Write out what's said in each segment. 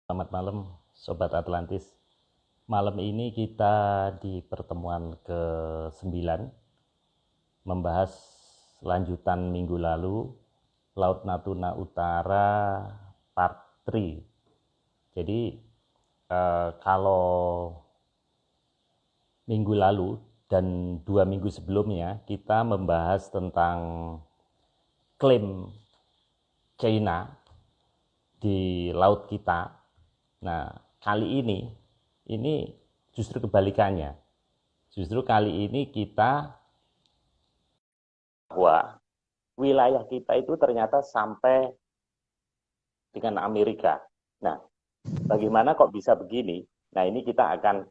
Selamat malam, Sobat Atlantis. Malam ini kita di pertemuan ke-9 membahas lanjutan minggu lalu, Laut Natuna Utara Part 3. Jadi kalau minggu lalu dan 2 minggu sebelumnya kita membahas tentang klaim China di laut kita. Nah, kali ini justru kebalikannya. Justru kali ini kita bahwa wilayah kita itu ternyata sampai dengan Amerika. Nah, bagaimana kok bisa begini? Nah, ini kita akan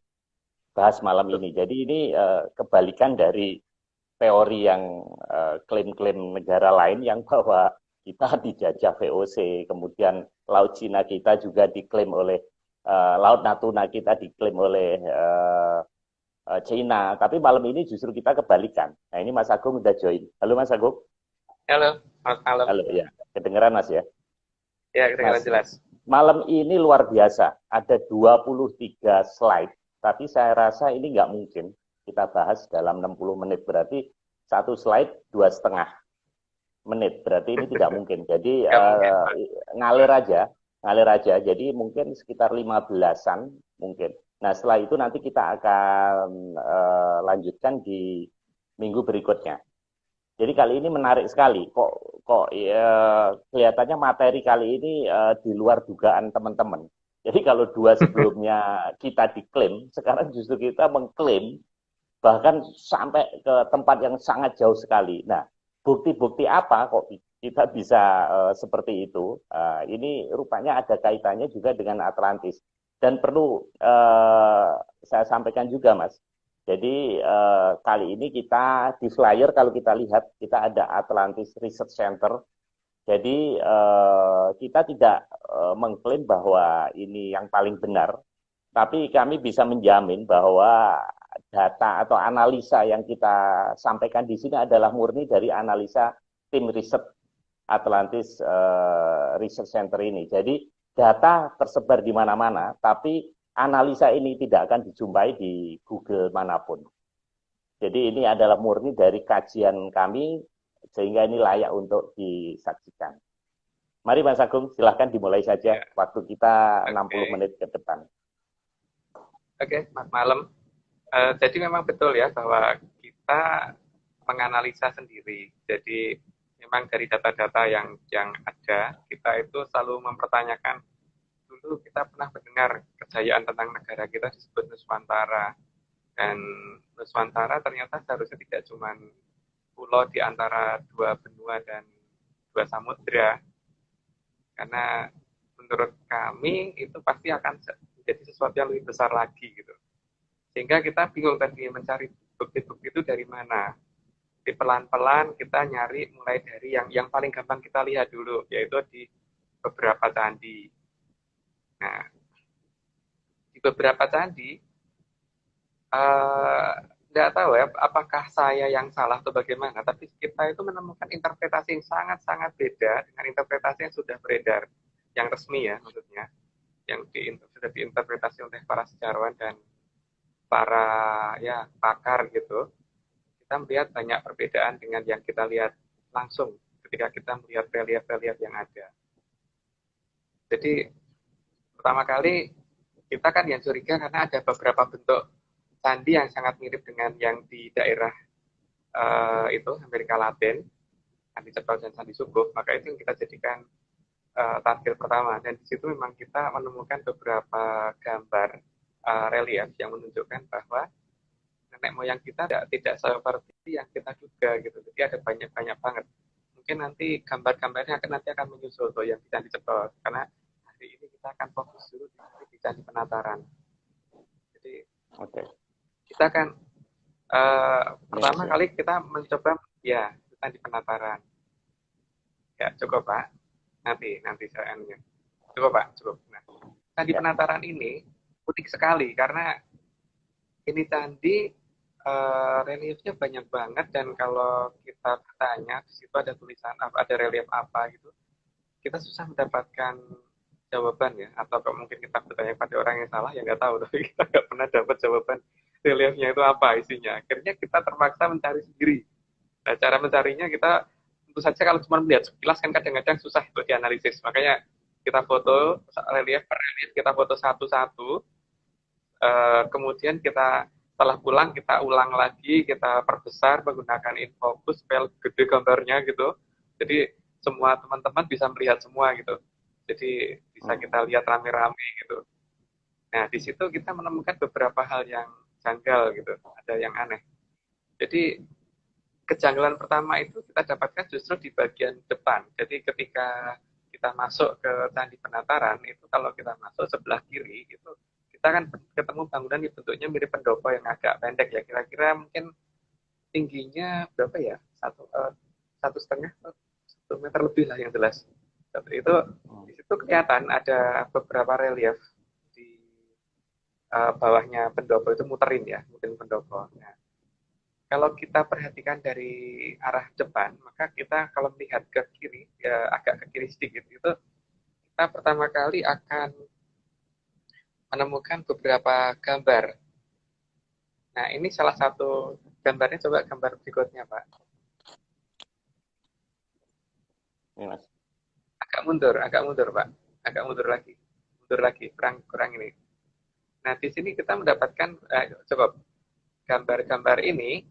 bahas malam ini. Jadi ini kebalikan dari teori yang klaim-klaim negara lain yang bahwa kita dijajah VOC, kemudian Laut Cina kita juga diklaim oleh Laut Natuna kita diklaim oleh China. Tapi malam ini justru kita kebalikan. Nah ini Mas Agung udah join. Halo Mas Agung. Halo, selamat malam. Halo ya. Kedengeran Mas ya. Ya, kedengaran Mas, jelas. malam ini luar biasa. Ada 23 slide. Tapi saya rasa ini nggak mungkin kita bahas dalam 60 menit. Berarti satu slide 2,5 menit. Berarti ini tidak mungkin. Jadi Nggak mungkin, Pak. ngalir aja, ngalir aja. Jadi mungkin sekitar 15-an mungkin. Nah setelah itu nanti kita akan lanjutkan di minggu berikutnya. Jadi kali ini menarik sekali. Kok ya, kelihatannya materi kali ini di luar dugaan teman-teman. Jadi kalau dua sebelumnya kita diklaim, sekarang justru kita mengklaim bahkan sampai ke tempat yang sangat jauh sekali. Nah, bukti-bukti apa kok kita bisa seperti itu? Ini rupanya ada kaitannya juga dengan Atlantis. Dan perlu saya sampaikan juga, Mas. Jadi kali ini kita di flyer kalau kita lihat kita ada Atlantis Research Center. Jadi kita tidak mengklaim bahwa ini yang paling benar, tapi kami bisa menjamin bahwa data atau analisa yang kita sampaikan di sini adalah murni dari analisa tim riset Atlantis Research Center ini. Jadi data tersebar di mana-mana, tapi analisa ini tidak akan dijumpai di Google manapun. Jadi ini adalah murni dari kajian kami, sehingga ini layak untuk disaksikan. Mari Mas Agung, silahkan dimulai saja Ya, waktu kita 60 oke. menit ke depan. Oke, selamat malam. Jadi memang betul ya bahwa kita menganalisa sendiri. Jadi memang dari data-data yang ada, kita itu selalu mempertanyakan dulu kita pernah mendengar kejayaan tentang negara kita disebut Nuswantara. Dan Nuswantara ternyata seharusnya tidak cuma pulau di antara dua benua dan dua samudera, karena menurut kami itu pasti akan menjadi sesuatu yang lebih besar lagi gitu. Sehingga kita bingung tadi mencari bukti-bukti itu dari mana. Di pelan-pelan kita nyari mulai dari yang paling gampang kita lihat dulu, yaitu di beberapa candi. Nah, di beberapa candi, nggak tahu ya apakah saya yang salah atau bagaimana, tapi kita itu menemukan interpretasi yang sangat-sangat beda dengan interpretasi yang sudah beredar, yang resmi ya maksudnya, yang sudah diinterpretasi oleh para sejarawan dan para ya pakar gitu. Kita melihat banyak perbedaan dengan yang kita lihat langsung ketika kita melihat relief-relief yang ada. Jadi pertama kali kita kan yang curiga karena ada beberapa bentuk candi yang sangat mirip dengan yang di daerah itu Amerika Latin, Candi Cepel dan Candi Sungguh, maka itu yang kita jadikan target pertama. Dan di situ memang kita menemukan beberapa gambar relief yang menunjukkan bahwa nenek moyang kita tidak seperti yang kita duga gitu. Jadi ada banyak-banyak banget. Mungkin nanti gambar-gambarnya nanti akan menyusul tuh yang di Candi Cepel, karena hari ini kita akan fokus dulu di Candi Penataran. Jadi Oke. kita kan Ini pertama Mas ya. kali kita mencoba ya Candi Penataran. Ya cukup Pak. Nanti saya anunya. Cukup Pak, cukup. Nah, Candi Ya. Penataran ini unik sekali karena ini candi reliefnya banyak banget, dan kalau kita bertanya di situ ada tulisan apa, ada relief apa gitu, kita susah mendapatkan jawaban ya, atau mungkin kita bertanya pada orang yang salah, ya nggak tahu, tapi kita nggak pernah dapat jawaban reliefnya itu apa isinya. Akhirnya kita terpaksa mencari sendiri. Nah, cara mencarinya kita tentu saja kalau cuma melihat sekilas kan kadang-kadang susah untuk dianalisis. Makanya kita foto relief per relief, kita foto satu-satu, kemudian kita setelah pulang kita ulang lagi, kita perbesar menggunakan infocus supaya gede gambarnya gitu. Jadi semua teman-teman bisa melihat semua gitu. Jadi bisa kita lihat rame-rame gitu. Nah, di situ kita menemukan beberapa hal yang janggal gitu, ada yang aneh. Jadi kejanggalan pertama itu kita dapatkan justru di bagian depan. Jadi ketika kita masuk ke Candi Penataran itu kalau kita masuk sebelah kiri itu kita kan ketemu bangunan yang bentuknya mirip pendopo yang agak pendek ya, kira-kira mungkin tingginya berapa ya, satu setengah 1 meter lebih lah yang jelas. Itu di situ kelihatan ada beberapa relief di bawahnya pendopo itu muterin ya, mungkin pendopo. Nah, kalau kita perhatikan dari arah depan, maka kita kalau melihat ke kiri, ya agak ke kiri sedikit, itu kita pertama kali akan menemukan beberapa gambar. Nah, ini salah satu gambarnya, coba gambar berikutnya, Pak. Ini, Mas. Agak mundur, Pak. Agak mundur lagi, kurang ini. Nah, di sini kita mendapatkan, coba gambar-gambar ini,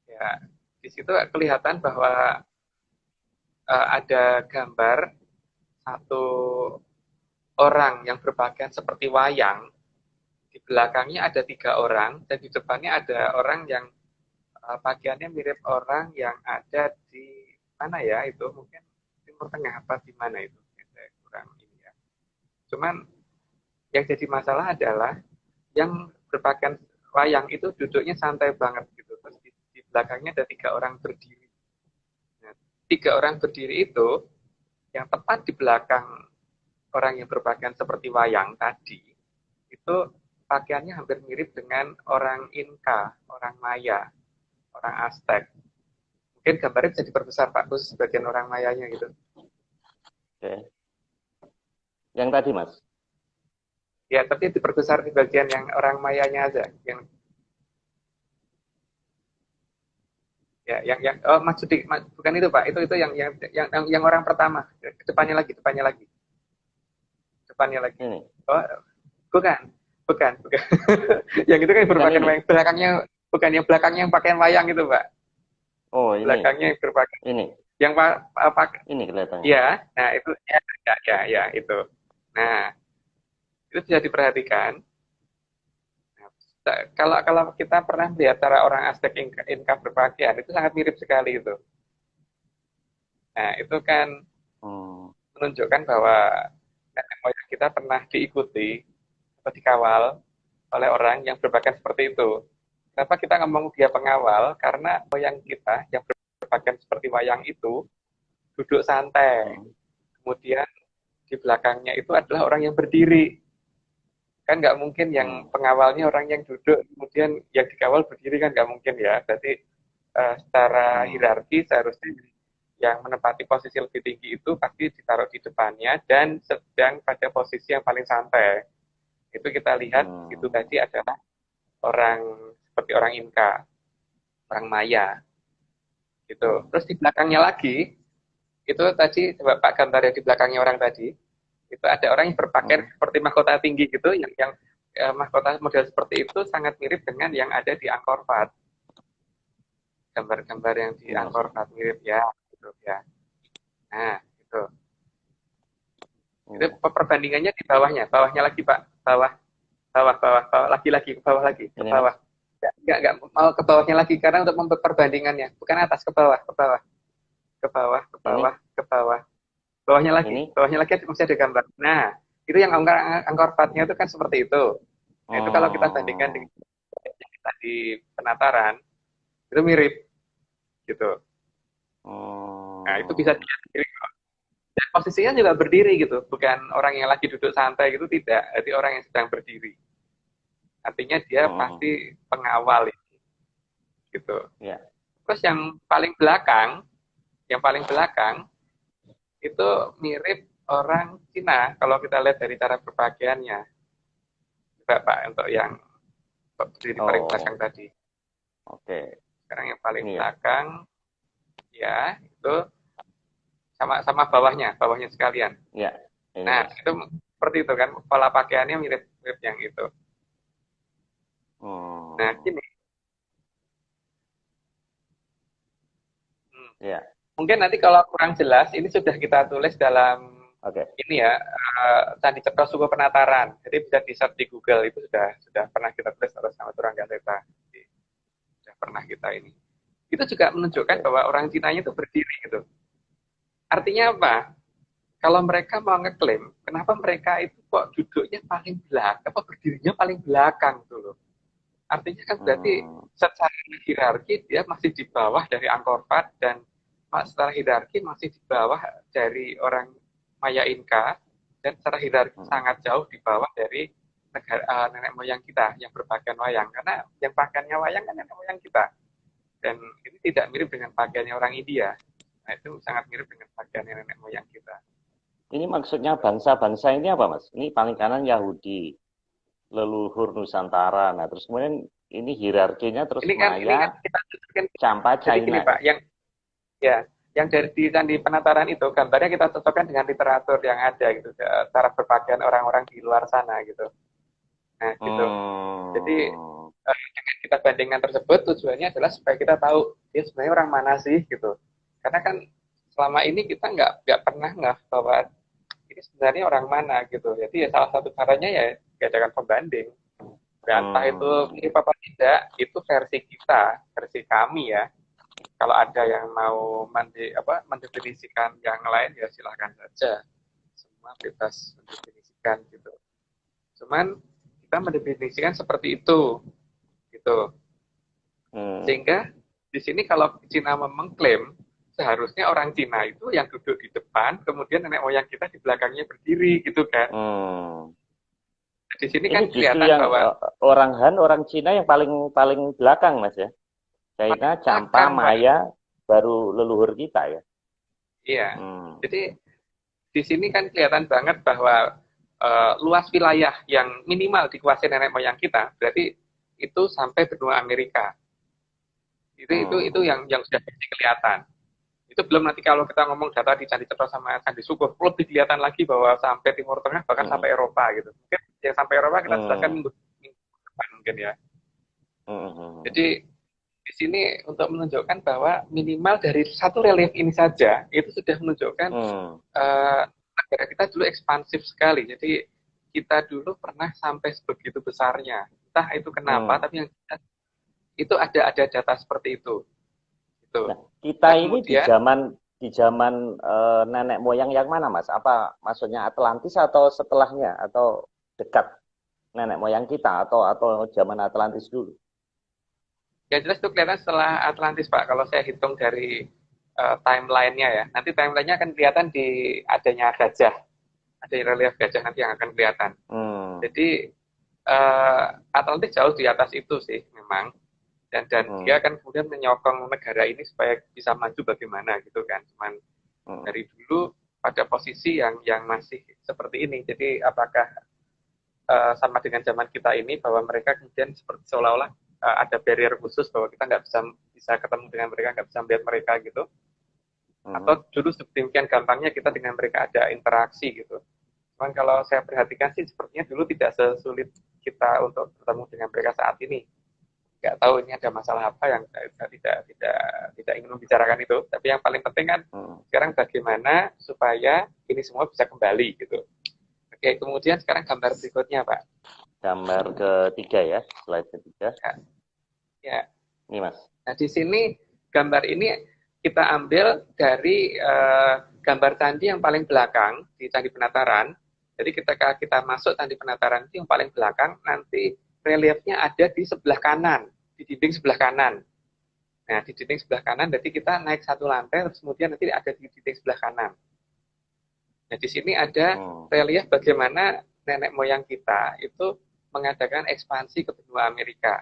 ya di situ kelihatan bahwa ada gambar satu orang yang berpakaian seperti wayang, di belakangnya ada 3 orang, dan di depannya ada orang yang pakaiannya mirip orang yang ada di mana ya, itu mungkin Timur Tengah apa di mana itu, saya kurang ini ya. Cuman yang jadi masalah adalah yang berpakaian wayang itu duduknya santai banget gitu, terus di belakangnya ada 3 orang berdiri. Nah, 3 orang berdiri itu yang tepat di belakang orang yang berpakaian seperti wayang tadi, itu pakaiannya hampir mirip dengan orang Inka, orang Maya, orang Aztec. Mungkin gambarnya bisa diperbesar, Pak, khusus bagian orang Mayanya gitu. Oke. Yang tadi, Mas? Ya, tapi diperbesar di bagian yang orang Mayanya aja. Yang oh maksud bukan itu, Pak. Itu yang orang pertama. Depannya lagi. Ini. Oh, bukan. Yang itu kan berpakaian wayang, belakangnya bukan, yang belakangnya yang pakaian wayang itu, Pak. Oh, ini. Belakangnya yang berpakaian. Ini. Yang ini kelihatannya. Ya, nah itu ya itu. Nah, itu bisa diperhatikan. Nah, kalau kita pernah melihat cara orang Aztec Inca berpakaian, itu sangat mirip sekali itu. Nah, itu kan menunjukkan bahwa nenek moyang kita pernah diikuti atau dikawal oleh orang yang berpakaian seperti itu. Kenapa kita ngomong dia pengawal? Karena moyang kita yang berpakaian seperti wayang itu duduk santai. Kemudian di belakangnya itu adalah orang yang berdiri. Kan nggak mungkin yang pengawalnya orang yang duduk, kemudian yang dikawal berdiri, kan nggak mungkin ya. Berarti secara hierarki seharusnya yang menempati posisi lebih tinggi itu pasti ditaruh di depannya dan sedang pada posisi yang paling santai. Itu kita lihat itu tadi adalah orang seperti orang Inka, orang Maya. Gitu. Terus di belakangnya lagi, itu tadi coba Pak gambar yang di belakangnya orang tadi, itu ada orang yang berpakaian seperti mahkota tinggi gitu, yang mahkota model seperti itu sangat mirip dengan yang ada di Angkor Wat. Gambar-gambar yang di Angkor Wat mirip ya, gitu ya. Nah, itu. Itu perbandingannya di bawahnya lagi, Pak, bawah, lagi, ke bawah lagi, ke bawah. Enggak mau ke bawahnya lagi karena untuk memperbandingannya, bukan atas, ke bawah. Bawahnya lagi masih ada gambar. Nah, itu yang Angkor Wat-nya itu kan seperti itu. Nah, itu kalau kita bandingkan dengan yang kita di Penataran, itu mirip gitu. Nah, itu bisa dilihat sendiri. Dan posisinya juga berdiri gitu, bukan orang yang lagi duduk santai gitu, tidak. Jadi orang yang sedang berdiri. Artinya dia pasti pengawal ini. Gitu. Yeah. Terus yang paling belakang itu mirip orang Cina, kalau kita lihat dari cara berpakaiannya, coba Pak, untuk yang berdiri paling belakang Oh, tadi. oke. Sekarang yang paling Ini ya. belakang, ya, itu sama-sama bawahnya sekalian. Ya, ini Nah, Mas. itu seperti itu kan, pola pakaiannya mirip-mirip yang itu. Nah, Hmm, gini, hmm, ya, mungkin nanti kalau kurang jelas, ini sudah kita tulis dalam oke. ini ya, Candi Cetro Suku Penataran. Jadi bisa di-search di Google, itu sudah pernah kita tulis atas nama Turangga Seta. Sudah pernah kita ini. Itu juga menunjukkan Oke. bahwa orang Cinanya itu berdiri gitu. Artinya apa? Kalau mereka mau ngeklaim, kenapa mereka itu kok duduknya paling belakang, apa berdirinya paling belakang tuh loh. Artinya kan berarti Hmm, secara hierarki dia masih di bawah dari Angkor Wat dan secara hierarki masih di bawah dari orang Maya Inca dan secara hierarki hmm. sangat jauh di bawah dari nenek moyang kita yang berpakaian wayang karena yang pakaiannya wayang kan nenek moyang kita dan ini tidak mirip dengan pakaiannya orang India. Nah itu sangat mirip dengan pakaian nenek moyang kita. Ini maksudnya bangsa-bangsa ini apa, Mas? Ini paling kanan Yahudi, leluhur Nusantara. Nah, terus kemudian ini hierarkinya terus Ini kan Maya, kita tunjukkan. Campa, Jadi gini China ya. Pak, yang dari di Candi Penataran itu gambarnya kita cocokkan dengan literatur yang ada gitu, cara berpakaian orang-orang di luar sana gitu. Nah gitu. Jadi Hmm, dengan kita bandingkan tersebut tujuannya adalah supaya kita tahu dia sebenarnya orang mana sih gitu. Karena kan selama ini kita nggak pernah nggak bahwa ini sebenarnya orang mana gitu. Jadi ya salah satu caranya ya diadakan pembanding. Dan entah itu hmm, mirip apa tidak, itu versi kita, versi kami ya. Kalau ada yang mau mendefinisikan yang lain ya silahkan saja. Semua bebas mendefinisikan gitu. Cuman kita mendefinisikan seperti itu gitu. hmm. Sehingga di sini kalau Cina mengklaim seharusnya orang Cina itu yang duduk di depan, kemudian nenek moyang kita di belakangnya berdiri gitu kan. Hmm. Di sini Ini kan justru kelihatan yang bahwa orang Han, orang Cina yang paling paling belakang, Mas ya. China, paling Campa, belakang Pak. Maya, baru leluhur kita ya. Iya. Hmm. Jadi di sini kan kelihatan banget bahwa luas wilayah yang minimal dikuasai nenek moyang kita, berarti itu sampai benua Amerika. Itu Hmm. yang sudah pasti kelihatan. Itu belum nanti kalau kita ngomong data di Candi Cetro sama Candi Sukur, lebih kelihatan lagi bahwa sampai Timur Tengah bahkan Hmm. sampai Eropa gitu. Mungkin yang sampai Eropa kita jelaskan Hmm. minggu depan mungkin ya. Hmm. Jadi di sini untuk menunjukkan bahwa minimal dari satu relief ini saja itu sudah menunjukkan Hmm. negara kita dulu ekspansif sekali. Jadi kita dulu pernah sampai sebegitu besarnya. Entah itu kenapa, Hmm. tapi yang itu ada data seperti itu. Gitu. Nah, kita Nah ini kemudian di zaman nenek moyang yang mana, Mas? Apa maksudnya Atlantis atau setelahnya atau dekat nenek moyang kita atau zaman Atlantis dulu? yang jelas itu kelihatan setelah Atlantis Pak. Kalau saya hitung dari timelinenya ya, nanti timelinenya akan kelihatan di adanya gajah, ada relief gajah nanti yang akan kelihatan. Hmm. Jadi Atlantis jauh di atas itu sih memang. Dan dia Hmm. kan kemudian menyokong negara ini supaya bisa maju bagaimana gitu kan. Cuman Hmm. dari dulu pada posisi yang masih seperti ini. Jadi apakah sama dengan zaman kita ini bahwa mereka kemudian seperti seolah-olah ada barrier khusus bahwa kita nggak bisa ketemu dengan mereka, nggak bisa melihat mereka gitu. Hmm. Atau dulu sedemikian gampangnya kita dengan mereka ada interaksi gitu. Cuman kalau saya perhatikan sih sepertinya dulu tidak sesulit kita untuk bertemu dengan mereka saat ini. Nggak tahu ini ada masalah apa yang saya tidak ingin membicarakan itu. Tapi yang paling penting kan Hmm. sekarang bagaimana supaya ini semua bisa kembali gitu. Oke, kemudian sekarang gambar berikutnya Pak. Gambar ketiga ya, slide ketiga. Ya, ya. Ini Mas. Nah di sini gambar ini kita ambil dari gambar candi yang paling belakang di Candi Penataran. Jadi ketika kita masuk Candi Penataran itu yang paling belakang, nanti reliefnya ada di sebelah kanan, di dinding sebelah kanan. Nah, di dinding sebelah kanan, berarti kita naik satu lantai, terus kemudian nanti ada di dinding sebelah kanan. Nah, di sini ada Hmm. relief bagaimana nenek moyang kita itu mengadakan ekspansi ke benua Amerika.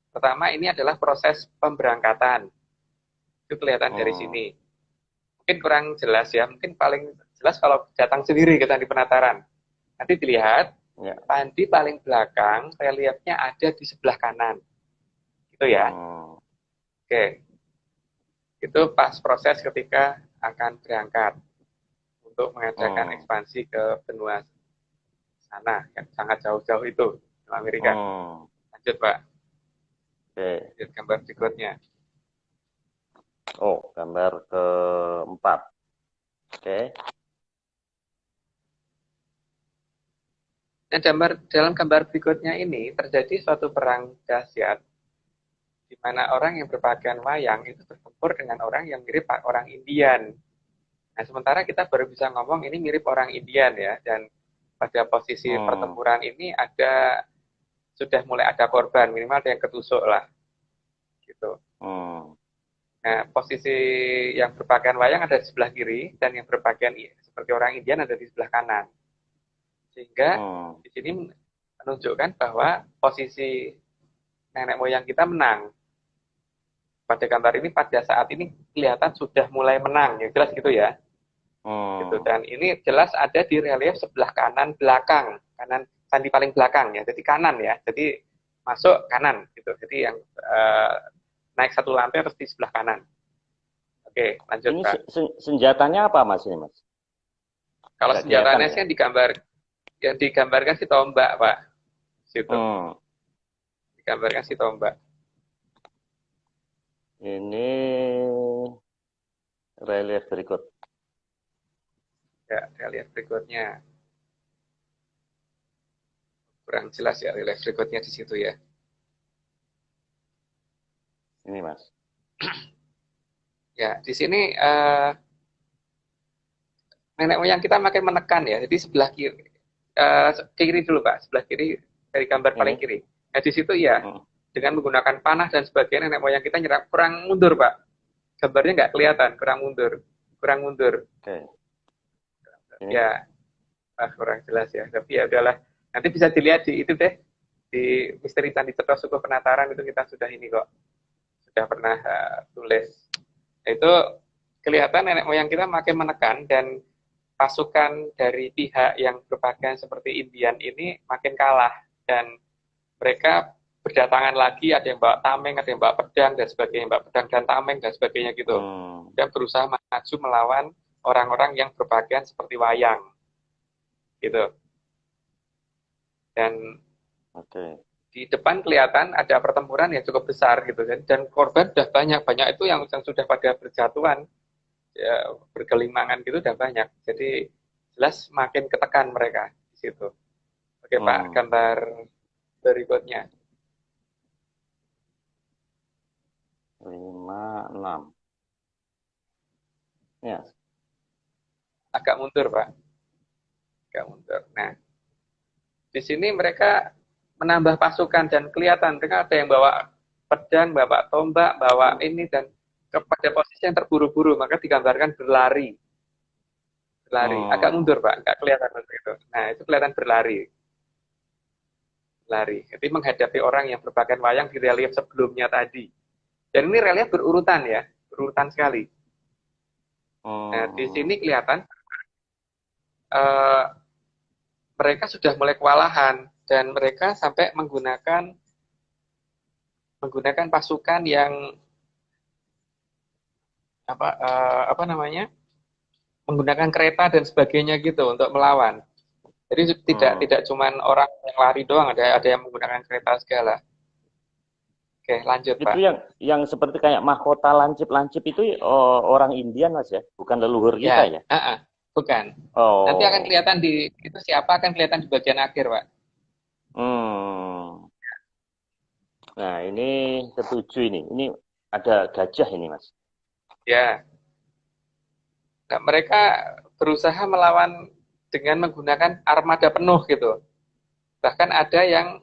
Pertama, ini adalah proses pemberangkatan. Itu kelihatan dari Hmm. sini. Mungkin kurang jelas ya, mungkin paling jelas kalau datang sendiri ke Candi Penataran. Nanti dilihat, Ya. candi paling belakang, reliefnya ada di sebelah kanan. Gitu ya. Oke. Itu pas proses ketika akan berangkat untuk mengadakan ekspansi ke benua sana, yang sangat jauh-jauh itu, Amerika. Lanjut, Pak. Oke. Lanjut gambar berikutnya. Oh, gambar keempat. Oke. Dan dalam gambar berikutnya ini terjadi suatu perang dahsyat di mana orang yang berpakaian wayang itu bertempur dengan orang yang mirip orang Indian. Nah, sementara kita baru bisa ngomong ini mirip orang Indian ya, dan pada posisi pertempuran ini sudah mulai ada korban, minimal ada yang ketusuk lah, gitu. Nah, posisi yang berpakaian wayang ada di sebelah kiri, dan yang berpakaian seperti orang Indian ada di sebelah kanan. Sehingga di sini menunjukkan bahwa posisi nenek moyang kita menang. Pada gambar ini pada saat ini kelihatan sudah mulai menang, ya jelas gitu ya. Gitu. Dan ini jelas ada di relief sebelah kanan belakang, kanan candi paling belakang ya. Jadi kanan ya. Jadi masuk kanan gitu. Jadi yang naik satu lantai terus di sebelah kanan. Oke, lanjut ini Pak. Senjatanya apa Mas ini Mas? Kalau senjatanya sih yang digambarkan si tombak Pak. Situ. Digambarkan si tombak. Ini relief berikut. Ya, relief berikutnya. Kurang jelas ya relief berikutnya di situ ya. Ini Mas. Ya, di sini nenek moyang kita makin menekan ya. Jadi sebelah kiri dulu Pak, sebelah kiri dari gambar paling kiri. Nah di situ ya, dengan menggunakan panah dan sebagainya nenek moyang kita nyerap kurang mundur Pak. Gambarnya nggak kelihatan, kurang mundur. Oke. Ya, kurang jelas ya. Tapi ya udahlah. Nanti bisa dilihat di itu deh, di Misteri Candi Cetro Suku Penataran itu kita sudah ini kok, sudah pernah tulis. Itu kelihatan nenek moyang kita makin menekan dan pasukan dari pihak yang berpakaian seperti Indian ini makin kalah dan mereka berdatangan lagi, ada yang bawa tameng, ada yang bawa pedang dan sebagainya, bawa pedang dan tameng dan sebagainya gitu. Dan berusaha maju melawan orang-orang yang berpakaian seperti wayang. Gitu. Dan di depan kelihatan ada pertempuran yang cukup besar gitu dan korban sudah banyak itu yang sudah pada berjatuhan ya, bergelimangan gitu udah banyak, jadi jelas makin ketekan mereka di situ. Oke Pak, gambar berikutnya 5, 6 ya. Agak mundur Pak, agak mundur. Nah di sini mereka menambah pasukan dan kelihatan mereka ada yang bawa pedang, bawa tombak, bawa ini dan kepada posisi yang terburu-buru, maka digambarkan berlari. Agak mundur Pak, nggak kelihatan seperti itu. Nah itu kelihatan berlari. Jadi menghadapi orang yang berpakaian wayang di relief sebelumnya tadi. Dan ini relief berurutan ya, berurutan sekali. Nah di sini kelihatan mereka sudah mulai kewalahan dan mereka sampai menggunakan pasukan yang menggunakan kereta dan sebagainya gitu untuk melawan. Jadi tidak cuma orang yang lari doang, ada yang menggunakan kereta segala. Oke, lanjut itu Pak. Yang seperti kayak mahkota lancip itu orang Indian Mas ya, bukan leluhur kita ya? Bukan. Nanti akan kelihatan itu siapa akan kelihatan di bagian akhir Pak. Nah ini ketujuh ini ada gajah ini Mas. Ya. Nah, mereka berusaha melawan dengan menggunakan armada penuh gitu. Bahkan ada yang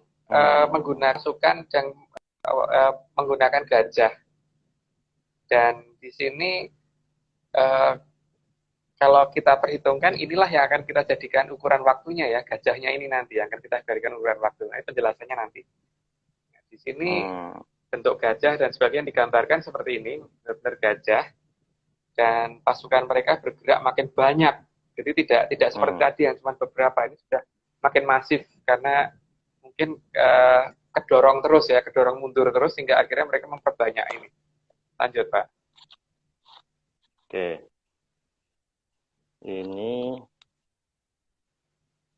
menggunakan pasukan dan menggunakan gajah. Dan di sini kalau kita perhitungkan inilah yang akan kita jadikan ukuran waktunya ya, gajahnya ini nanti yang akan kita jadikan ukuran waktu. Nah, itu penjelasannya nanti. Nah, di sini bentuk gajah dan sebagainya digambarkan seperti ini, benar-benar gajah. Dan pasukan mereka bergerak makin banyak Jadi tidak seperti tadi yang cuma beberapa, ini sudah makin masif karena mungkin kedorong mundur terus sehingga akhirnya mereka memperbanyak ini. Lanjut, Pak. Oke. Ini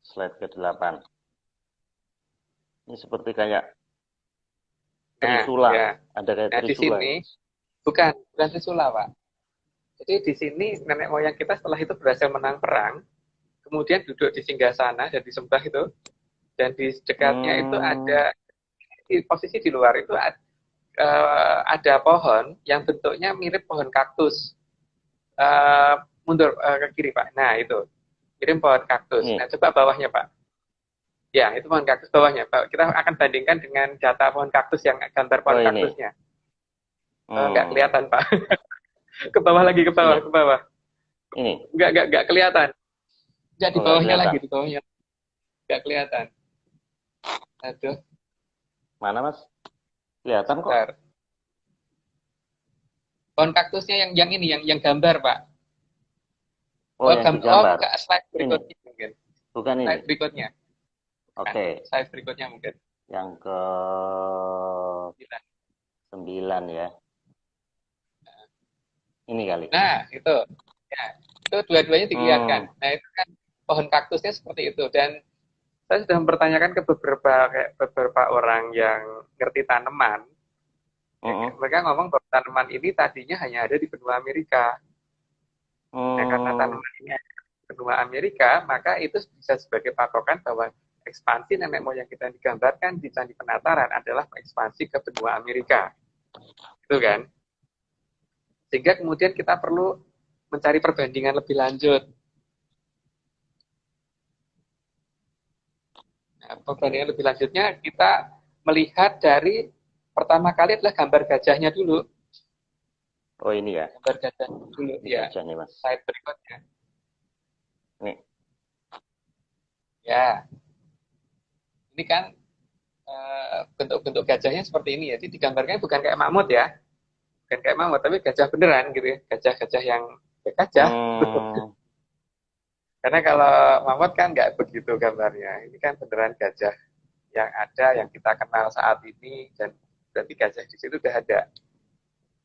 slide ke-8. Ini seperti kayak trisula. Ya. Ada kayak trisula. Di sini bukan trisula, Pak. Jadi di sini nenek moyang kita setelah itu berhasil menang perang, kemudian duduk di singgasana dan disembah itu, dan di dekatnya itu ada di posisi di luar itu ada pohon yang bentuknya mirip pohon kaktus. Mundur ke kiri, Pak. Nah, itu mirip pohon kaktus. Nah, coba bawahnya, Pak. Ya, itu pohon kaktus bawahnya, Pak. Kita akan bandingkan dengan data pohon kaktus yang gambar pohon kaktusnya. Nggak kelihatan, Pak. Ke bawah lagi, ke bawah, ke bawah. Ini. Nggak kelihatan. Nggak di bawahnya lagi, di bawahnya. Nggak kelihatan. Aduh. Mana, Mas? Kelihatan kok. Bentar. Pohon kaktusnya yang ini, yang gambar, Pak. Yang gambar. Slide berikutnya ini. Mungkin. Bukan ini. Slide berikutnya. Oke. Slide berikutnya mungkin. Yang ke 9 ya. Ini kali. Nah, itu. Ya, itu dua-duanya dilihatkan. Nah, itu kan pohon kaktusnya seperti itu. Dan saya sudah mempertanyakan ke beberapa orang yang ngerti tanaman. Mereka ngomong bahwa tanaman ini tadinya hanya ada di benua Amerika. Nah, karena tanaman ini ada di benua Amerika, maka itu bisa sebagai patokan bahwa ekspansi nenek moyang kita yang digambarkan di Candi Penataran adalah ekspansi ke benua Amerika. Itu kan? Sehingga kemudian kita perlu mencari perbandingan lebih lanjut. Nah, perbandingan lebih lanjutnya kita melihat dari pertama kali adalah gambar gajahnya dulu. Oh, ini ya? Gambar gajah dulu, ya. Gajahnya, Mas. Slide berikutnya. Nih. Ya. Ini kan bentuk-bentuk gajahnya seperti ini ya. Jadi digambarkan bukan kayak mamut ya. Bukan kayak mamut, tapi gajah beneran gitu ya. Gajah-gajah yang gajah. Karena kalau mamut kan nggak begitu gambarnya. Ini kan beneran gajah yang ada, yang kita kenal saat ini, dan berarti gajah di situ udah ada.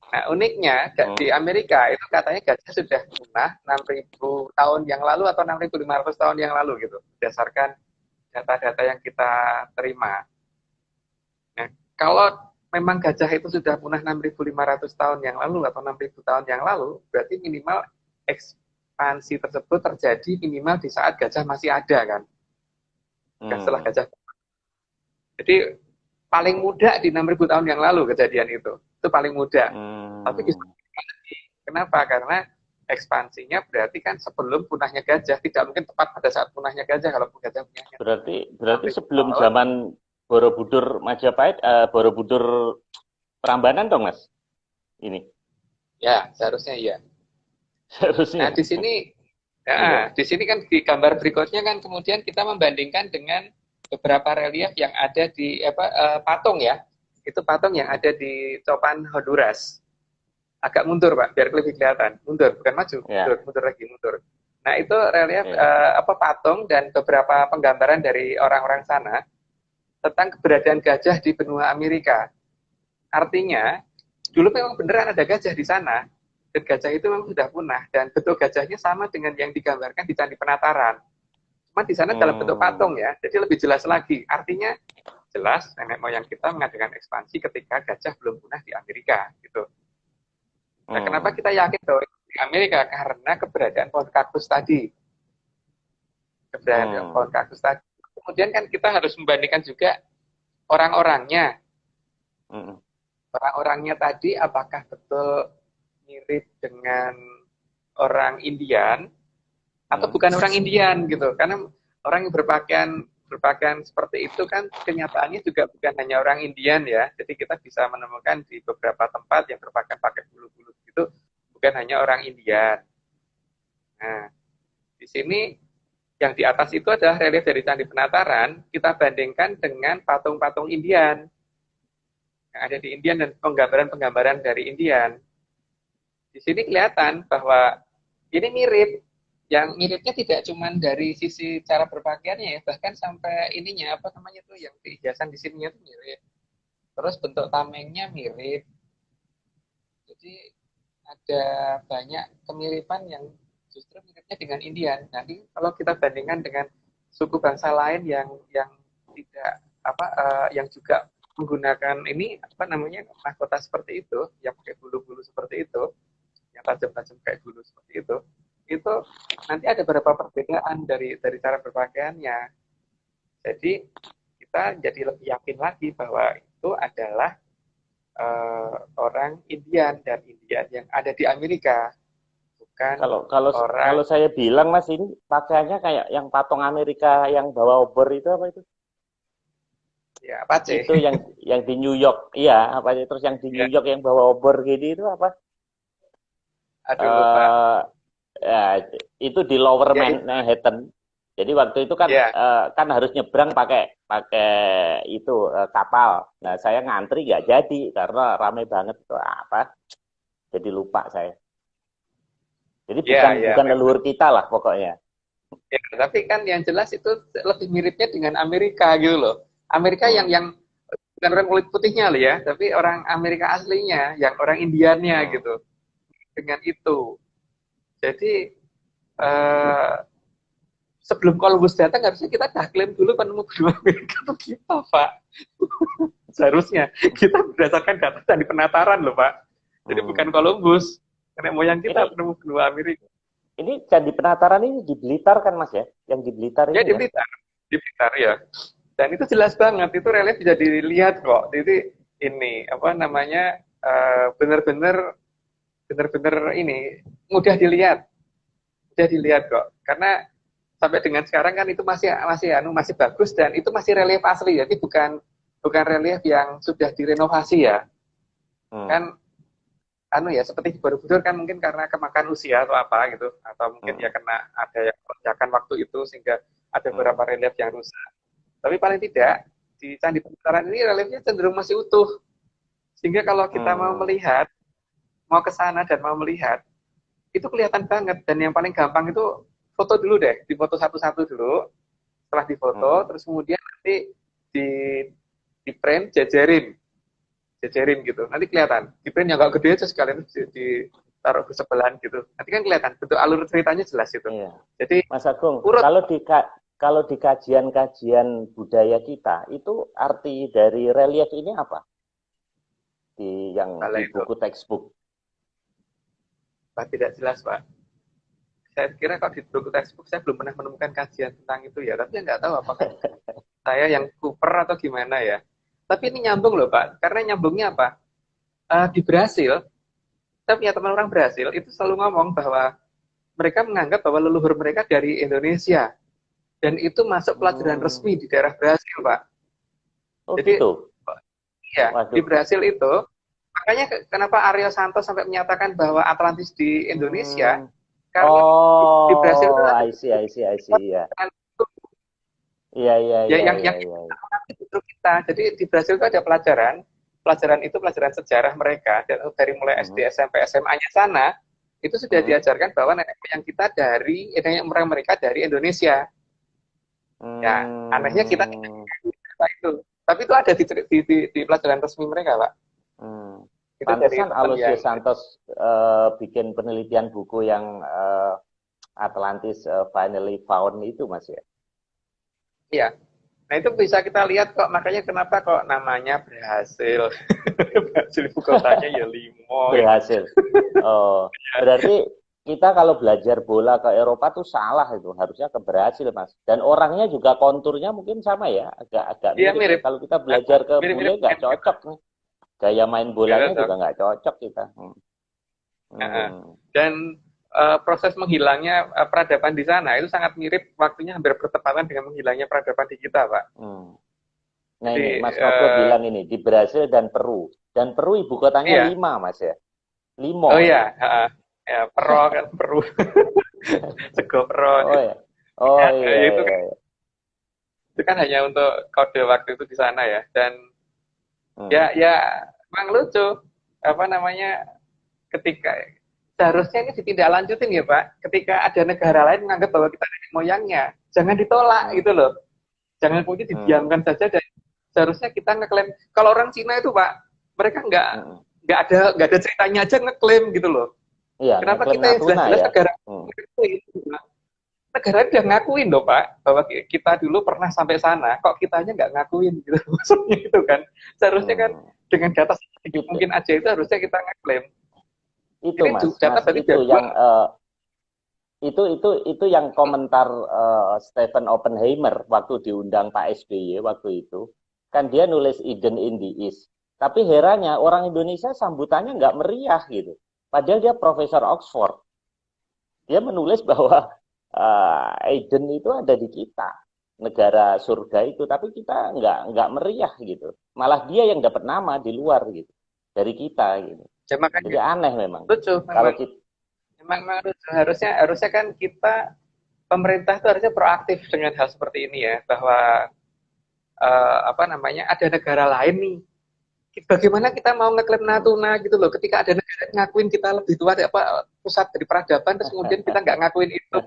Nah, uniknya di Amerika itu katanya gajah sudah punah 6.000 tahun yang lalu atau 6.500 tahun yang lalu gitu, berdasarkan data-data yang kita terima. Nah, kalau memang gajah itu sudah punah 6.500 tahun yang lalu atau 6.000 tahun yang lalu, berarti minimal ekspansi tersebut terjadi minimal di saat gajah masih ada kan. Setelah gajah. Jadi paling muda di 6.000 tahun yang lalu kejadian itu. Itu paling muda. Tapi kenapa? Karena ekspansinya berarti kan sebelum punahnya gajah, tidak mungkin tepat pada saat punahnya gajah kalau gajah punyanya. Berarti sebelum zaman Borobudur Majapahit, Borobudur Prambanan dong, Mas? Ini. Ya, seharusnya iya. Seharusnya. Nah, di sini kan di gambar berikutnya kan kemudian kita membandingkan dengan beberapa relief yang ada di patung ya. Itu patung yang ada di Copan Honduras. Agak mundur, Pak, biar lebih kelihatan. Mundur, bukan maju. Mundur lagi, mundur. Nah, itu relief patung dan beberapa penggambaran dari orang-orang sana tentang keberadaan gajah di benua Amerika. Artinya, dulu memang beneran ada gajah di sana, dan gajah itu memang sudah punah, dan bentuk gajahnya sama dengan yang digambarkan di Candi Penataran. Cuma di sana dalam bentuk patung ya, jadi lebih jelas lagi. Artinya, jelas nenek moyang kita mengadakan ekspansi ketika gajah belum punah di Amerika, gitu. Nah, kenapa kita yakin bahwa di Amerika? Karena keberadaan pohon kaktus tadi. Keberadaan pohon kaktus tadi. Kemudian kan kita harus membandingkan juga orang-orangnya. Orang-orangnya tadi apakah betul mirip dengan orang Indian atau bukan orang Indian gitu. Karena orang yang berpakaian seperti itu kan kenyataannya juga bukan hanya orang Indian ya. Jadi kita bisa menemukan di beberapa tempat yang berpakaian pakai bulu-bulu itu bukan hanya orang Indian. Nah, di sini yang di atas itu adalah relief dari Candi Penataran, kita bandingkan dengan patung-patung Indian yang ada di Indian dan penggambaran-penggambaran dari Indian. Di sini kelihatan bahwa ini mirip, yang miripnya tidak cuma dari sisi cara berpakaiannya ya, bahkan sampai ininya apa namanya tuh yang dihiasan di sininya tuh mirip. Terus bentuk tamengnya mirip. Jadi ada banyak kemiripan yang justru miripnya dengan Indian. Nanti kalau kita bandingkan dengan suku bangsa lain yang tidak apa yang juga menggunakan ini apa namanya mahkota seperti itu, yang pakai bulu-bulu seperti itu, yang tajam-tajam kayak bulu seperti itu nanti ada beberapa perbedaan dari cara berpakaiannya. Jadi kita jadi lebih yakin lagi bahwa itu adalah orang Indian dan Indian yang ada di Amerika, bukan Kalau kalau orang kalau saya bilang Mas ini pakaiannya kayak yang patung Amerika yang bawa obor itu apa itu? ya Apache. Itu yang di New York, iya apa itu? Terus yang di New Ya, York yang bawa obor gini itu apa? aduh lupa. Eh ya, itu di Lower Ya itu, Manhattan. Jadi waktu itu kan ya, kan harus nyebrang pakai pakai itu kapal. Nah saya ngantri nggak jadi karena ramai banget itu apa? Jadi lupa saya. Jadi bukan ya, bukan memang. leluhur kita lah pokoknya. Ya, tapi kan yang jelas itu lebih miripnya dengan Amerika gitu loh. Amerika Hmm, yang bukan orang kulit putihnya loh ya, tapi orang Amerika aslinya, yang orang Indiannya hmm, gitu. Dengan itu. Jadi eh, sebelum Columbus datang harusnya kita dah klaim dulu penemu benua Amerika itu kita, Pak. Seharusnya kita berdasarkan data dari penataran loh, Pak. Jadi bukan hmm. Columbus. Karena moyang kita Ini penemu benua Amerika. ini Candi Penataran ini di Blitar kan Mas ya? Yang di Blitar Ya ini di kan? Blitar. Di Blitar ya. Dan itu jelas banget, itu relief bisa dilihat kok. Jadi ini apa namanya benar-benar benar-benar ini mudah dilihat kok. Karena sampai dengan sekarang kan itu masih bagus dan itu masih relief asli. Jadi bukan bukan relief yang sudah direnovasi ya. Hmm, Kan ya seperti di Borobudur kan mungkin karena kemakan usia atau apa gitu atau mungkin ya hmm, karena ada yang kerjakan waktu itu sehingga ada hmm, beberapa relief yang rusak. Tapi paling tidak di Candi Penataran ini reliefnya cenderung masih utuh. Sehingga kalau kita hmm, mau ke sana dan mau melihat, itu kelihatan banget. Dan yang paling gampang itu foto dulu deh, difoto satu-satu dulu. Setelah difoto, hmm. terus kemudian nanti di di print jajarin gitu. Nanti kelihatan. Di print yang agak gede aja sekalian ditaruh ke sebelahan gitu. Nanti kan kelihatan bentuk alur ceritanya jelas itu. Iya. Jadi Mas Agung, urut. kalau di kajian-kajian budaya kita itu arti dari relief ini apa? Di Kalau itu buku textbook. Pak, tidak jelas Pak. Saya kira kalau di buku textbook saya belum pernah menemukan kajian tentang itu ya. Tapi nggak tahu apakah saya yang kuper atau gimana ya. Tapi ini nyambung loh Pak. Karena nyambungnya apa? Di Brasil, saya punya teman orang Brasil itu selalu ngomong bahwa mereka menganggap bahwa leluhur mereka dari Indonesia. Dan itu masuk pelajaran Hmm. resmi di daerah Brasil, Pak. Oh Jadi, gitu. ya, di Waduh. Brasil itu, makanya kenapa Aryo Santos sampai menyatakan bahwa Atlantis di Indonesia, Hmm. karena di Brasil itu Oh, ada I see, I see, I see. Ya, iya, iya, ya iya, iya, yang iya. itu kita. Jadi di Brasil itu ada pelajaran, pelajaran itu pelajaran sejarah mereka dan dari mulai SD, Hmm, SMP, SMA-nya sana itu sudah hmm, diajarkan bahwa nenek moyang kita nenek moyang mereka dari Indonesia. Ya, anehnya kita tidak hmm, itu. Tapi itu ada di pelajaran resmi mereka, Pak. hmm. Itu dari Pantesan teman Aloysius yang, Santos bikin penelitian buku yang Atlantis Finally Found itu, Mas ya. ya. Nah itu bisa kita lihat kok, makanya kenapa kok namanya berhasil. Berhasil ibu kotanya ya Limo. Berhasil. Oh, berarti kita kalau belajar bola ke Eropa tuh salah itu, harusnya ke Brasil, Mas. Dan orangnya juga konturnya mungkin sama ya, agak-agak Iya mirip ya. mirip. Kalau kita belajar ke Mirip-mirip bule nggak dengan kita. cocok nih. Gaya main Nggak bolanya cocok. juga nggak cocok kita. Hmm. Hmm. Dan proses menghilangnya peradaban di sana itu sangat mirip, waktunya hampir bertepatan dengan menghilangnya peradaban di kita, Pak. Hmm. Nah Jadi ini Mas Noko bilang ini di Brasil dan Peru. Dan Peru ibu kotanya iya. Lima, Mas ya. Oh Limo iya, ya. ya, Pero kan Peru. Sego Pero. Oh ya. Oh iya, Ya, itu iya, kan iya. hanya untuk kode waktu itu di sana ya. Dan Hmm. ya emang lucu apa namanya ketika seharusnya ini ditindaklanjutin ya Pak. Ketika ada negara lain menganggap bahwa kita nenek moyangnya, jangan ditolak gitu loh. Jangan kemudian didiamkan saja dan seharusnya kita ngeklaim. Kalau orang Cina itu Pak, mereka nggak ada ceritanya aja ngeklaim gitu loh. Iya, Kenapa ngeklaim kita yang Natuna jelas-jelas ya. negara negara udah ngakuin loh Pak bahwa kita dulu pernah sampai sana, kok kitanya nggak ngakuin gitu. Maksudnya itu kan seharusnya kan dengan data sedikit Itu, mungkin aja itu harusnya kita ngeklaim. itu Ini Mas, data Mas berarti itu jagoan. yang itu yang komentar Stephen Oppenheimer waktu diundang Pak SBY waktu itu. Kan dia nulis Eden in the East. Tapi herannya orang Indonesia sambutannya nggak meriah gitu. Padahal dia profesor Oxford. Dia menulis bahwa Eden itu ada di kita, negara surga itu. Tapi kita nggak meriah gitu. Malah dia yang dapat nama di luar gitu, dari kita gitu. Ya, Jadi makanya aneh memang. lucu Kalau memang. kita, Memang harusnya kan kita pemerintah itu harusnya proaktif dengan hal seperti ini ya bahwa apa namanya ada negara lain nih. Bagaimana kita mau ngeklaim Natuna gitu loh ketika ada negara yang ngakuin kita lebih tua apa pusat dari peradaban terus kemudian kita nggak ngakuin itu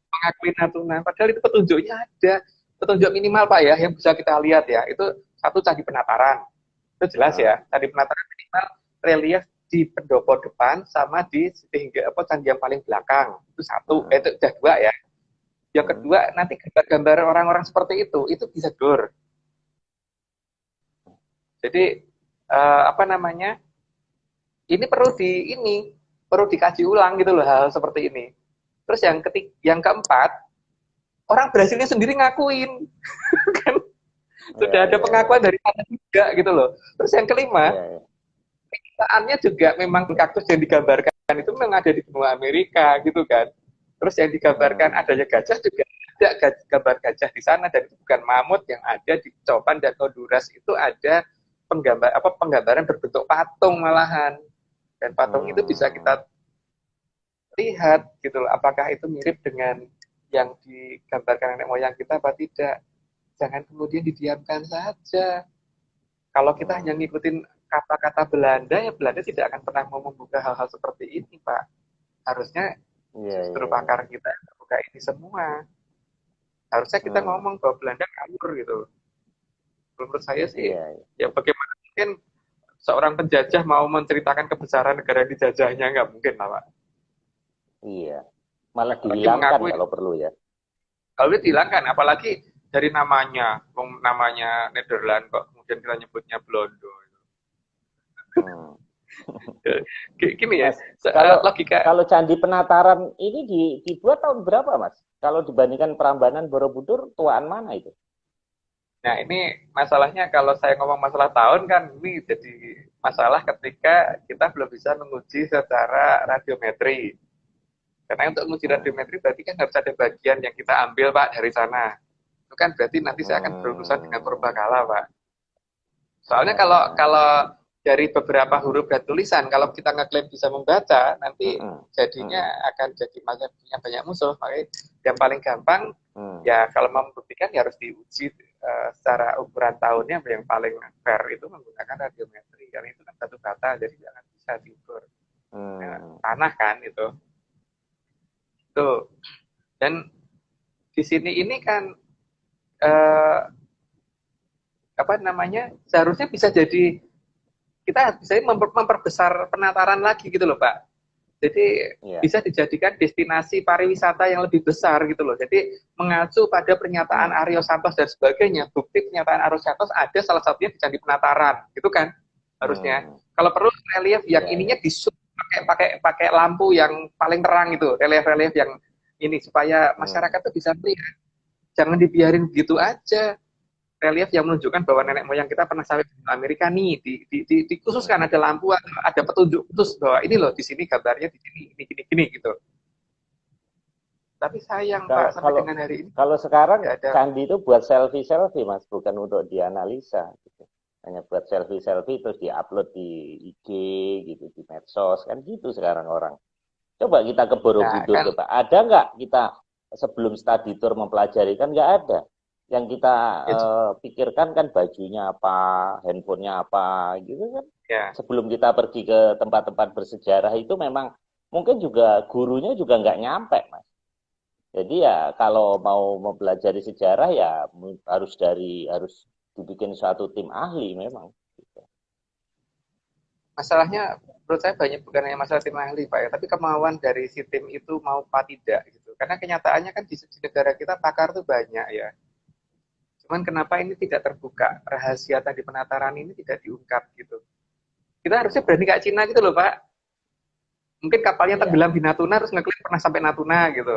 mengakui Natuna padahal itu petunjuknya ada petunjuk minimal Pak ya yang bisa kita lihat ya itu satu Candi Penataran itu jelas ya Candi Penataran minimal relief di pendopo depan sama di hingga apa candi yang paling belakang itu satu itu udah dua ya yang kedua nanti gambar-gambar orang-orang seperti itu bisa door. Jadi apa namanya ini perlu dikaji ulang gitu loh hal seperti ini. Terus yang keempat orang Brasilnya sendiri ngakuin kan sudah ada pengakuan dari sana juga gitu loh. Terus yang kelima kenyataannya juga memang kaktus yang digambarkan itu memang ada di benua Amerika gitu kan. Terus yang digambarkan adanya gajah juga ada gambar gajah di sana dan itu bukan mamut yang ada di Copan dan Honduras itu ada penggambaran berbentuk patung malahan dan patung itu bisa kita lihat gitu loh apakah itu mirip dengan yang digambarkan nenek moyang kita apa tidak jangan kemudian didiamkan saja kalau kita hanya ngikutin kata-kata Belanda ya Belanda tidak akan pernah mau membuka hal-hal seperti ini Pak harusnya justru pakar kita membuka ini semua harusnya kita ngomong bahwa Belanda kabur gitu menurut saya sih ya bagaimana mungkin seorang penjajah mau menceritakan kebesaran negara dijajahnya nggak mungkin lah Pak. Iya, malah dihilangkan kalau perlu ya. Kalau dihilangkan, apalagi dari namanya Nederland kok kemudian kita nyebutnya Blondo. Gini ya, kalau Candi Penataran ini dibuat tahun berapa Mas? Kalau dibandingkan Prambanan Borobudur, tuaan mana itu? Nah ini masalahnya kalau saya ngomong masalah tahun kan ini jadi masalah ketika kita belum bisa menguji secara radiometri. Karena untuk menguji radiometri berarti kan harus ada bagian yang kita ambil Pak dari sana. Itu kan berarti nanti saya akan berurusan dengan purbakala Pak. Soalnya kalau dari beberapa huruf dan tulisan, kalau kita ngeklaim bisa membaca, nanti jadinya akan jadi punya banyak musuh. Makanya yang paling gampang, ya kalau mau membuktikan ya harus diuji secara ukuran tahunnya yang paling fair itu menggunakan radiometri. Karena itu kan batu bata, jadi jangan bisa diukur. Tanah kan itu. Tuh. Dan di sini ini kan apa namanya seharusnya bisa jadi kita bisa memperbesar penataran lagi gitu loh Pak. Jadi bisa dijadikan destinasi pariwisata yang lebih besar gitu loh. Jadi mengacu pada pernyataan Aryo Santos dan sebagainya, bukti pernyataan Aryo Santos ada salah satunya di Candi Penataran, gitu kan harusnya. Kalau perlu relief yang ininya disub pakai lampu yang paling terang itu, relief yang ini supaya masyarakat tuh bisa melihat. Jangan dibiarin begitu aja. Relief yang menunjukkan bahwa nenek moyang kita pernah sampai di Amerika nih dikhususkan ada lampu ada petunjuk khusus bahwa ini loh di sini gambarnya di sini gini gitu. Tapi sayang Pak sampai dengan hari ini kalau sekarang candi itu buat selfie Mas bukan untuk dianalisa gitu. Hanya buat selfie terus diupload di IG gitu di medsos kan gitu sekarang orang. Coba kita ke Borobudur coba ada nggak kita sebelum study tour mempelajari kan nggak ada. Yang kita pikirkan kan bajunya apa, handphonenya apa, gitu kan. Sebelum kita pergi ke tempat-tempat bersejarah itu memang mungkin juga gurunya juga nggak nyampe, Mas. Jadi ya kalau mau mempelajari sejarah ya harus dibikin suatu tim ahli memang. Gitu. Masalahnya menurut saya banyak bukan hanya masalah tim ahli Pak ya, tapi kemauan dari si tim itu mau apa tidak gitu. Karena kenyataannya kan di negara kita pakar tuh banyak ya. Cuman kenapa ini tidak terbuka, rahasia tadi penataran ini tidak diungkap gitu. Kita harusnya berani kayak Cina gitu loh Pak. Mungkin kapalnya Iya. tenggelam di Natuna terus ngeklaim pernah sampai Natuna gitu.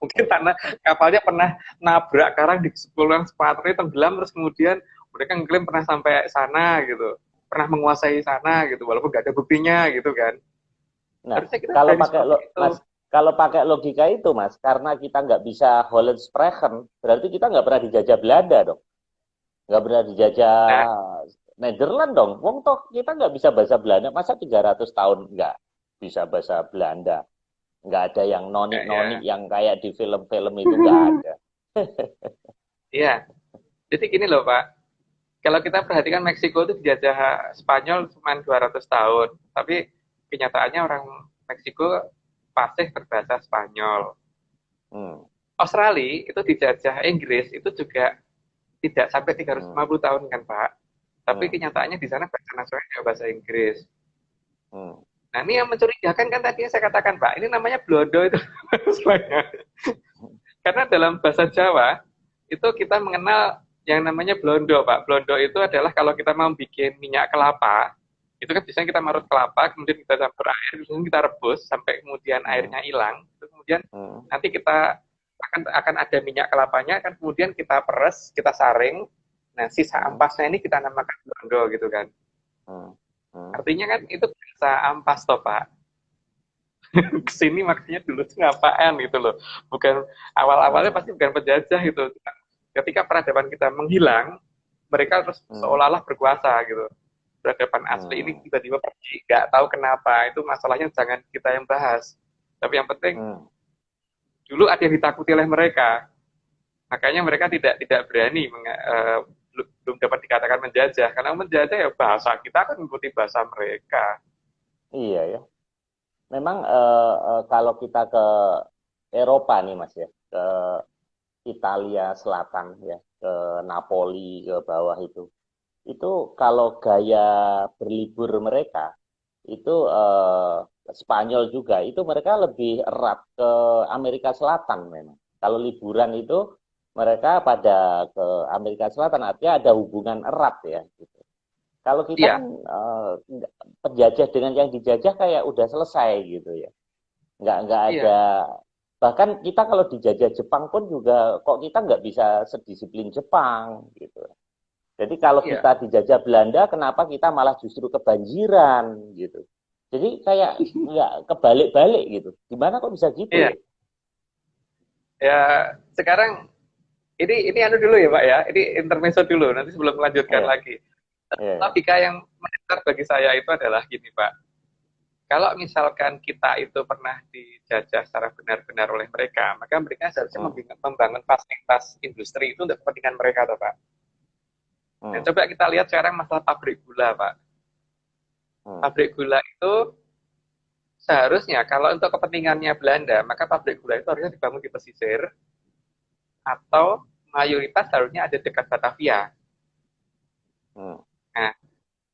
Mungkin tanah kapalnya pernah nabrak karang di Kepulauan Sumatera tenggelam terus kemudian mereka ngeklaim pernah sampai sana gitu, pernah menguasai sana gitu walaupun gak ada buktinya gitu kan. Nah, Harusnya kita kalau berani pakai seperti itu. Mas, kalau pakai logika itu, Mas, karena kita nggak bisa Holland Sprachen, berarti kita nggak pernah dijajah Belanda dong, nggak pernah dijajah Nah, Nederland dong. Wong toh kita nggak bisa bahasa Belanda, masa 300 tahun nggak bisa bahasa Belanda? Nggak ada yang ya, nonik-nonik ya. yang kayak di film-film itu nggak ada. Iya. Jadi gini loh Pak, kalau kita perhatikan Meksiko itu dijajah Spanyol cuma 200 tahun, tapi kenyataannya orang Meksiko fasih berbahasa Spanyol. Hmm, Australia itu dijajah Inggris itu juga tidak sampai hmm, 350 tahun kan Pak. Tapi hmm, kenyataannya di sana bahasa nasionalnya bahasa Inggris. hmm, Nah ini yang mencurigakan kan tadi saya katakan Pak, ini namanya blondo itu. Karena dalam bahasa Jawa itu kita mengenal yang namanya blondo Pak. Blondo itu adalah kalau kita mau bikin minyak kelapa, itu kan biasanya kita marut kelapa, kemudian kita campur air, kemudian kita rebus sampai kemudian hmm, airnya hilang. Kemudian hmm, nanti kita akan ada minyak kelapanya, kan kemudian kita peres, kita saring. Nah, sisa hmm, ampasnya ini kita namakan blondo gitu kan. hmm, hmm, Artinya kan itu bisa ampas toh Pak. Kesini makanya dulu tuh ngapaan gitu loh. Bukan awal-awalnya hmm, pasti bukan penjajah itu. Ketika peradaban kita menghilang, mereka terus hmm, seolah-olah berkuasa gitu. Peradaban asli ini hmm, tiba-tiba pergi, nggak tahu kenapa. Itu masalahnya jangan kita yang bahas. Tapi yang penting hmm. dulu ada yang ditakuti oleh mereka. Makanya mereka tidak berani belum dapat dikatakan menjajah. Karena menjajah ya bahasa kita kan mengikuti bahasa mereka. Iya ya. Memang kalau kita ke Eropa nih Mas ya, ke Italia Selatan ya, ke Napoli ke bawah itu kalau gaya berlibur mereka itu Spanyol juga itu mereka lebih erat ke Amerika Selatan memang. Kalau liburan itu mereka pada ke Amerika Selatan artinya ada hubungan erat ya. Gitu. Kalau kita kan Iya, penjajah dengan yang dijajah kayak udah selesai gitu ya. Nggak iya, ada bahkan kita kalau dijajah Jepang pun juga kok kita nggak bisa sedisiplin Jepang gitu. Jadi kalau iya. kita dijajah Belanda, kenapa kita malah justru kebanjiran gitu? Jadi kayak nggak kebalik-balik gitu. Gimana kok bisa gitu Iya, ya? ya sekarang ini anu dulu ya Pak ya, ini intermezzo dulu, nanti sebelum melanjutkan Iya, lagi. iya, iya. Logika yang mendasar bagi saya itu adalah gini Pak, kalau misalkan kita itu pernah dijajah secara benar-benar oleh mereka, maka mereka seharusnya Hmm, membangun fasilitas industri itu untuk kepentingan mereka toh Pak. Dan hmm, coba kita lihat sekarang masalah pabrik gula Pak. hmm, Pabrik gula itu seharusnya kalau untuk kepentingannya Belanda, maka pabrik gula itu harusnya dibangun di pesisir atau mayoritas harusnya ada dekat Batavia. hmm, Nah,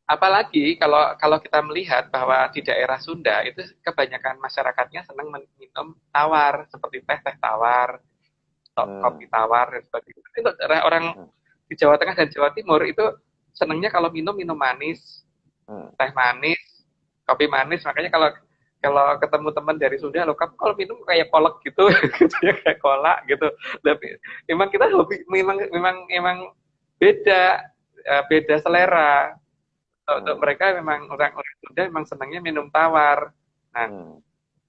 apalagi kalau kalau kita melihat bahwa di daerah Sunda itu kebanyakan masyarakatnya senang minum tawar seperti teh tawar, kopi hmm, tawar dan sebagainya. Itu orang hmm, di Jawa Tengah dan Jawa Timur itu senangnya kalau minum minum manis, hmm, teh manis, kopi manis. Makanya kalau kalau ketemu teman dari Sunda, lo kamu kalau minum kayak kolak gitu, gitu ya kayak kolak gitu. Tapi memang kita lebih memang beda beda selera. Untuk hmm, mereka memang orang-orang Sunda memang senangnya minum tawar. Nah, hmm.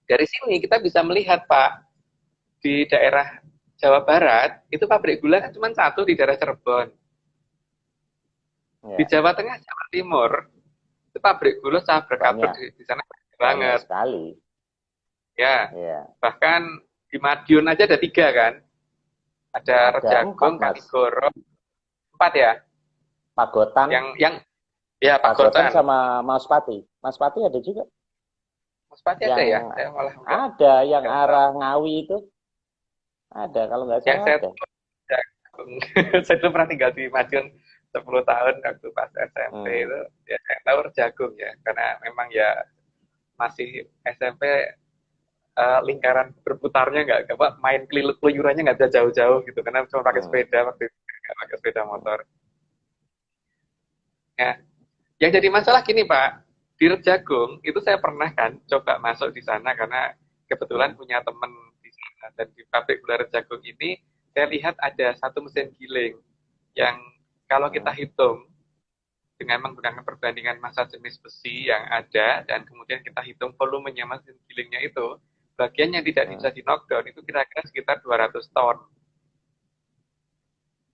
dari sini kita bisa melihat Pak, di daerah Jawa Barat itu pabrik gula kan cuma satu di daerah Cirebon. Di Ya, Jawa Tengah, Jawa Timur itu pabrik gula sangat berkabut banyak, di sana banyak banyak banget. sekali. Ya, Ya, bahkan di Madiun aja ada tiga kan. Ada ada empat Rejagong, Mas. Kaligoro, empat ya. Pagotan, Yang ya Pagotan Pagotan. sama Maspati. Maspati ada juga. Pasti ada Yang ya? Saya malah ada yang nggak tahu. arah Ngawi itu ada, kalau nggak Yang salah saya ada. jagung. Saya tuh pernah tinggal di Madiun 10 tahun waktu pas SMP Hmm. itu, ya saya tahu jagung ya, karena memang ya masih SMP, lingkaran berputarnya nggak apa main keluyurannya nggak bisa jauh-jauh gitu karena cuma pakai Hmm. sepeda waktu itu nggak pakai sepeda motor. Ya, yang jadi masalah gini Pak, di Rejagong itu saya pernah kan coba masuk di sana karena kebetulan Hmm. punya teman di sana dan di pabrik gula Rejagong ini saya lihat ada satu mesin giling yang kalau kita Hmm. hitung dengan menggunakan perbandingan massa jenis besi yang ada dan kemudian kita hitung volumenya mesin gilingnya itu bagian yang tidak bisa Hmm. di knockdown itu kira-kira sekitar 200 ton.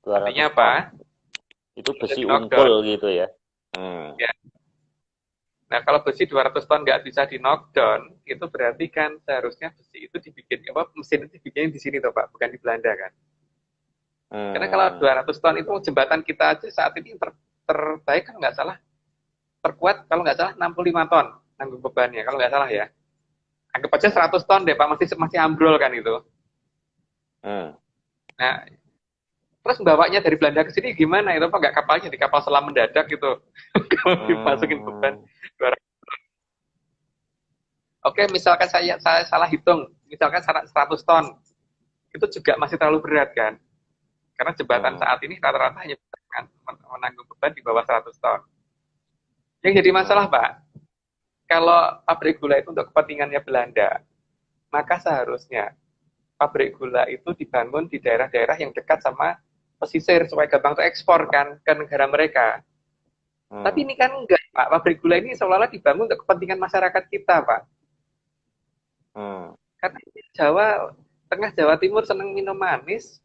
200 Artinya ton. apa? Itu Bisa besi di unggul knockdown. gitu ya. Hmm. Ya. Nah, kalau besi 200 ton nggak bisa di knockdown, itu berarti kan seharusnya besi itu dibikin, apa, mesin itu dibikin di sini toh Pak, bukan di Belanda kan. Karena kalau Hmm. 200 ton itu jembatan kita aja saat ini terbaik kan nggak salah, terkuat kalau nggak salah 65 ton tanggung bebannya, kalau nggak salah ya. Anggap aja 100 ton deh Pak, masih masih ambrol kan itu. Hmm. Nah, terus bawanya dari Belanda ke sini gimana itu Pak? Nggak kapalnya di kapal selam mendadak gitu. Kalau dimasukin beban Hmm. 200. Oke, misalkan saya salah hitung, misalkan 100 ton, itu juga masih terlalu berat kan? Karena jembatan Hmm. saat ini rata-rata hanya bisa menanggung beban di bawah 100 ton. Yang jadi masalah Hmm. Pak, kalau pabrik gula itu untuk kepentingannya Belanda, maka seharusnya pabrik gula itu dibangun di daerah-daerah yang dekat sama pesisir supaya gampang ekspor kan ke negara mereka. Tapi Hmm. ini kan enggak, Pak. Pabrik gula ini seolah-olah dibangun untuk kepentingan masyarakat kita, Pak. Hmm. Karena Jawa, tengah Jawa Timur senang minum manis,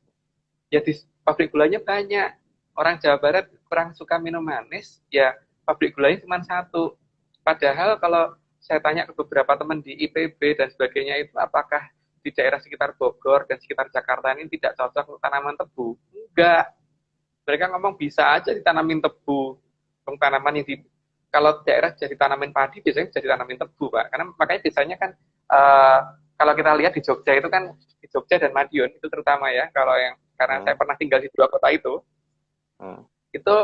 ya di pabrik gulanya banyak. Orang Jawa Barat kurang suka minum manis, ya pabrik gulanya cuma satu. Padahal kalau saya tanya ke beberapa teman di IPB dan sebagainya itu apakah di daerah sekitar Bogor dan sekitar Jakarta ini tidak cocok untuk tanaman tebu? Enggak. Mereka ngomong bisa aja ditanamin tebu. Tanaman yang di kalau daerah jadi tanamin padi biasanya jadi tanamin tebu, Pak. Karena makanya biasanya kan uh, kalau kita lihat di Jogja itu kan di Jogja dan Madiun itu terutama ya, kalau yang karena saya Hmm. pernah tinggal di dua kota Hmm. itu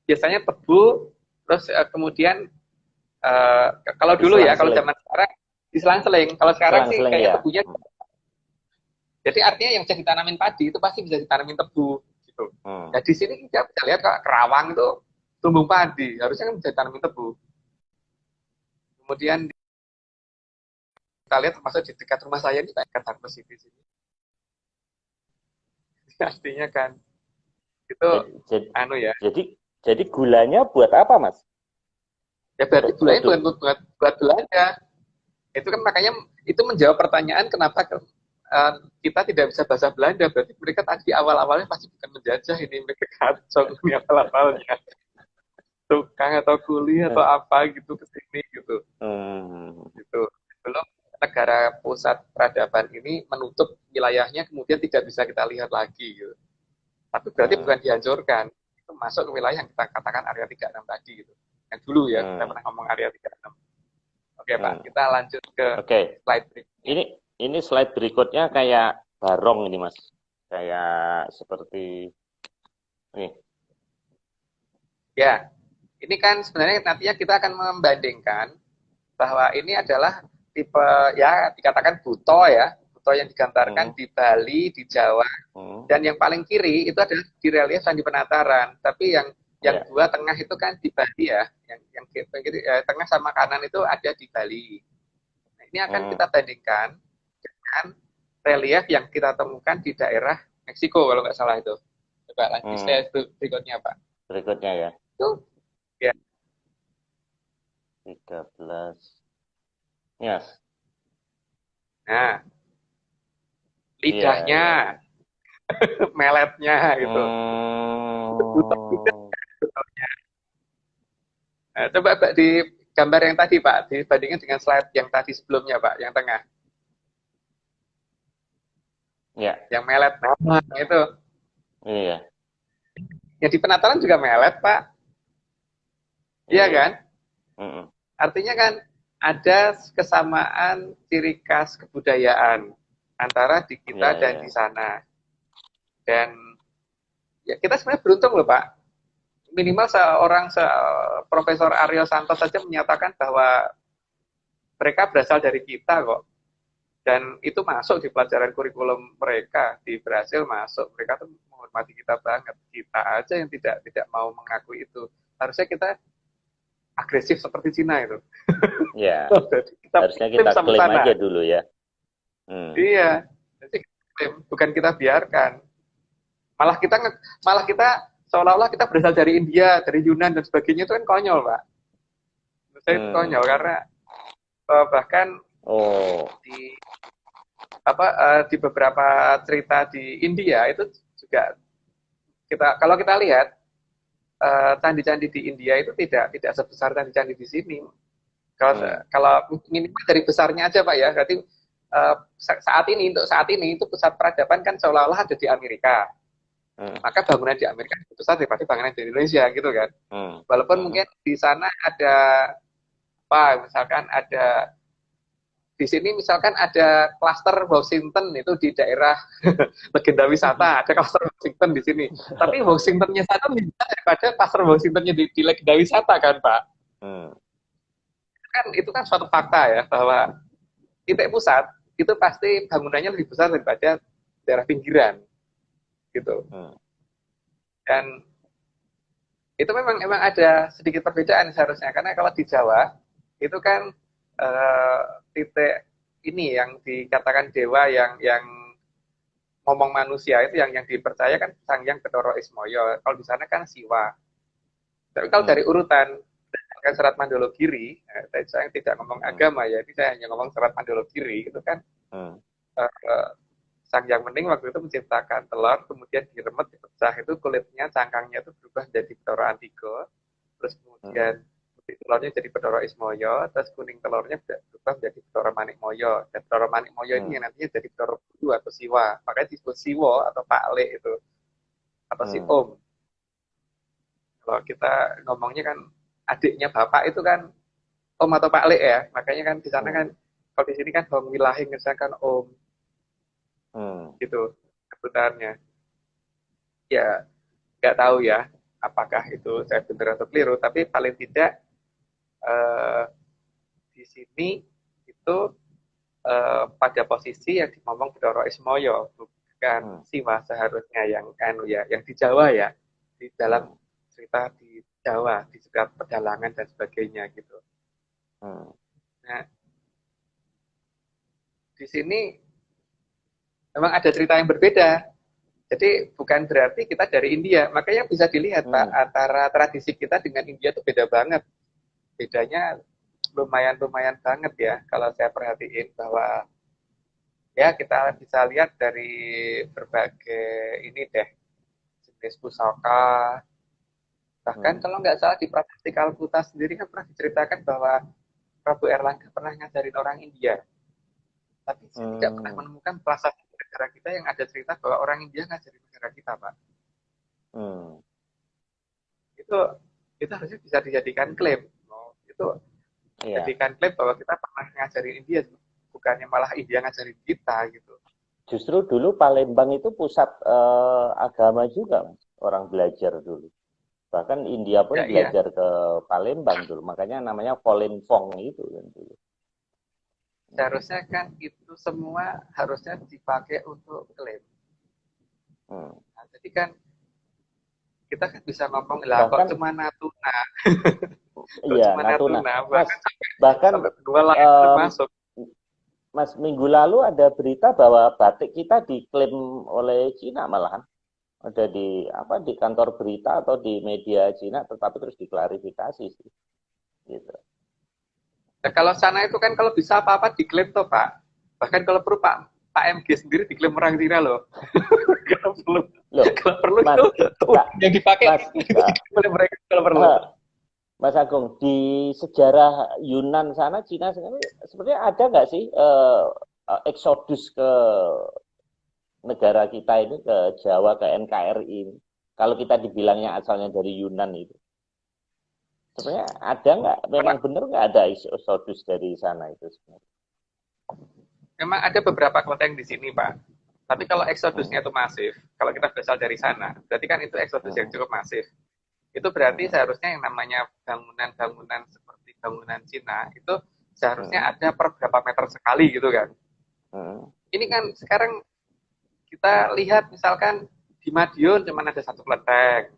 biasanya tebu terus kemudian uh, kalau dulu ya kalau Diselang-seling. zaman sekarang diselang-seling. Kalau sekarang sih Selang-seling kayaknya ya. tebunya jadi artinya yang bisa ditanamin padi itu pasti bisa ditanamin tebu gitu. Hmm. Nah di sini kita bisa lihat kalau Kerawang itu tumbuh padi, harusnya kan bisa ditanamin tebu. Kemudian kita lihat termasuk di dekat rumah saya ini dekat Harvest City sini. Artinya kan itu Jadi, jadi, anu ya. jadi, jadi gulanya buat apa, Mas? Ya berarti Untuk gulanya produk. buat belanja. Itu kan makanya itu menjawab pertanyaan kenapa kita tidak bisa bahasa Belanda. Berarti mereka tadi awal-awalnya pasti bukan menjajah ini, mereka kacau ini awal-awalnya. Tukang atau kuli atau apa gitu ke sini gitu. Hmm. Gitu. Belum negara pusat peradaban ini menutup wilayahnya kemudian tidak bisa kita lihat lagi gitu. Tapi berarti Hmm. bukan dihancurkan. Itu masuk ke wilayah yang kita katakan area 36 tadi gitu. Yang dulu ya kita Hmm. pernah ngomong area 36. Oke Pak, Hmm. kita lanjut ke Oke. slide berikutnya. Ini slide berikutnya kayak barong ini, Mas. Kayak seperti nih. Ya, ini kan sebenarnya nantinya kita akan membandingkan bahwa ini adalah tipe ya dikatakan buto ya, buto yang digambarkan Hmm. di Bali, di Jawa. Hmm. Dan yang paling kiri itu adalah di relief dan di penataran. Tapi yang Ya. dua tengah itu kan di Bali ya, yang kiri, tengah sama kanan itu ada di Bali. Nah, ini akan Hmm. kita bandingkan dengan relief yang kita temukan di daerah Meksiko kalau nggak salah itu. Coba lanjut Hmm. slide berikutnya Pak. Berikutnya ya. Itu ya. 13. Yes. Nah, Iya, lidahnya, iya, iya. meletnya gitu. Itu butuh juga Hmm. sebetulnya. Nah, coba Pak di gambar yang tadi Pak, dibandingkan dengan slide yang tadi sebelumnya Pak, yang tengah, Ya, yang melet. Nah, itu. iya, Ya di penataran juga melet Pak. Iya iya. kan? Mm-mm. Artinya kan ada kesamaan ciri khas kebudayaan antara di kita dan di sana. Dan ya kita sebenarnya beruntung loh Pak. Minimal seorang Profesor Aryo Santos saja menyatakan bahwa mereka berasal dari kita kok. Dan itu masuk di pelajaran kurikulum mereka di Brasil masuk. Mereka tuh menghormati kita banget. Kita aja yang tidak mau mengakui itu. Harusnya kita agresif seperti Cina itu. Ya. Harusnya kita klaim aja dulu ya. Iya. Jadi bukan kita biarkan. Malah kita seolah-olah kita berasal dari India, dari Yunan dan sebagainya, itu kan konyol, Pak. Menurut saya itu konyol karena bahkan di beberapa cerita di India itu juga kalau kita lihat candi-candi di India itu tidak sebesar candi-candi di sini. Kalau minimal dari besarnya aja Pak ya, berarti saat ini itu pusat peradaban kan seolah-olah ada di Amerika. Maka bangunan di Amerika lebih besar daripada bangunan di Indonesia gitu kan. Walaupun mungkin di sana ada misalkan ada di sini misalkan ada klaster Washington itu di daerah legenda wisata, ada klaster Washington di sini. Tapi Washingtonnya sana lebih besar daripada klaster Washingtonnya di legenda wisata kan Pak. Itu kan suatu fakta ya bahwa titik pusat itu pasti bangunannya lebih besar daripada daerah pinggiran gitu. Dan itu memang ada sedikit perbedaan seharusnya karena kalau di Jawa itu kan titik ini yang dikatakan dewa yang ngomong manusia itu yang dipercaya kan Sang Hyang Bathara Ismaya. Kalau di sana kan Siwa. Tapi kalau dari urutan Serat Mandala Giri, saya tidak ngomong agama ya, ini saya hanya ngomong Serat Mandala Giri itu kan Sang Hyang Wening waktu itu menciptakan telur, kemudian diremet, dipecah, itu kulitnya, cangkangnya itu berubah menjadi Bathara Antiga, terus kemudian putih telurnya jadi Bathara Ismaya, terus kuning telurnya berubah menjadi Bathara Manikmaya, dan Bathara Manikmaya ini yang nantinya jadi Bathara Buru atau Siwa, makanya disebut Siwa atau Pak Le itu, atau si Om. Kalau kita ngomongnya kan adiknya bapak itu kan Om atau Pak Le ya, makanya kan di sana kan, kalau di sini kan Bang Wilahing misalkan Om. Gitu sebutannya. Ya nggak tahu ya apakah itu saya benar atau keliru, tapi paling tidak di sini itu pada posisi yang ngomong Bathara Ismaya, bukan Siwa seharusnya yang di Jawa ya, di dalam cerita di Jawa, di sekitar pedalangan dan sebagainya gitu. Nah di sini memang ada cerita yang berbeda. Jadi bukan berarti kita dari India. Makanya bisa dilihat Pak, antara tradisi kita dengan India itu beda banget. Bedanya lumayan banget ya. Kalau saya perhatiin bahwa ya kita bisa lihat dari berbagai ini deh, jenis pusaka. Bahkan kalau nggak salah di Prasasti Kalkuta sendiri kan pernah diceritakan bahwa Prabu Erlangga pernah ngajarin orang India. Tapi saya tidak pernah menemukan prasasti negara kita yang ada cerita bahwa orang India ngajarin negara kita, Pak. Itu harusnya bisa dijadikan klaim. Jadikan klaim bahwa kita pernah ngajarin India, bukannya malah India ngajarin kita gitu. Justru dulu Palembang itu pusat agama juga, Mas. Orang belajar dulu. Bahkan India pun belajar ke Palembang dulu. Makanya namanya Falun Gong itu kan dulu. Seharusnya kan itu semua harusnya dipakai untuk klaim. Nah, jadi kan kita kan bisa ngomong lah kok cuma Natuna. Iya, Natuna. Bahkan sampai benua lain masuk. Mas, minggu lalu ada berita bahwa batik kita diklaim oleh Cina malahan. Ada di kantor berita atau di media Cina, tetapi terus diklarifikasi sih. Gitu. Nah, kalau sana itu kan kalau bisa apa-apa diklaim toh Pak. Bahkan kalau perlu Pak MG sendiri diklaim orang Cina loh. Kalau perlu Mas, itu yang dipakai oleh mereka kalau perlu. Mas Agung, di sejarah Yunan sana, Cina sebenarnya ada nggak sih eksodus ke negara kita ini, ke Jawa, ke NKRI ini? Kalau kita dibilangnya asalnya dari Yunan itu. Sebenarnya ada nggak, memang benar nggak ada Exodus dari sana itu sebenarnya? Memang ada beberapa kelenteng di sini, Pak. Tapi kalau Hmm, eksodusnya itu masif, kalau kita berasal dari sana, berarti kan itu eksodus yang hmm, cukup masif. Itu berarti hmm, seharusnya yang namanya bangunan-bangunan seperti bangunan Cina, itu seharusnya hmm, ada per berapa meter sekali gitu kan. hmm, Ini kan sekarang kita lihat misalkan di Madiun cuma ada satu kelenteng,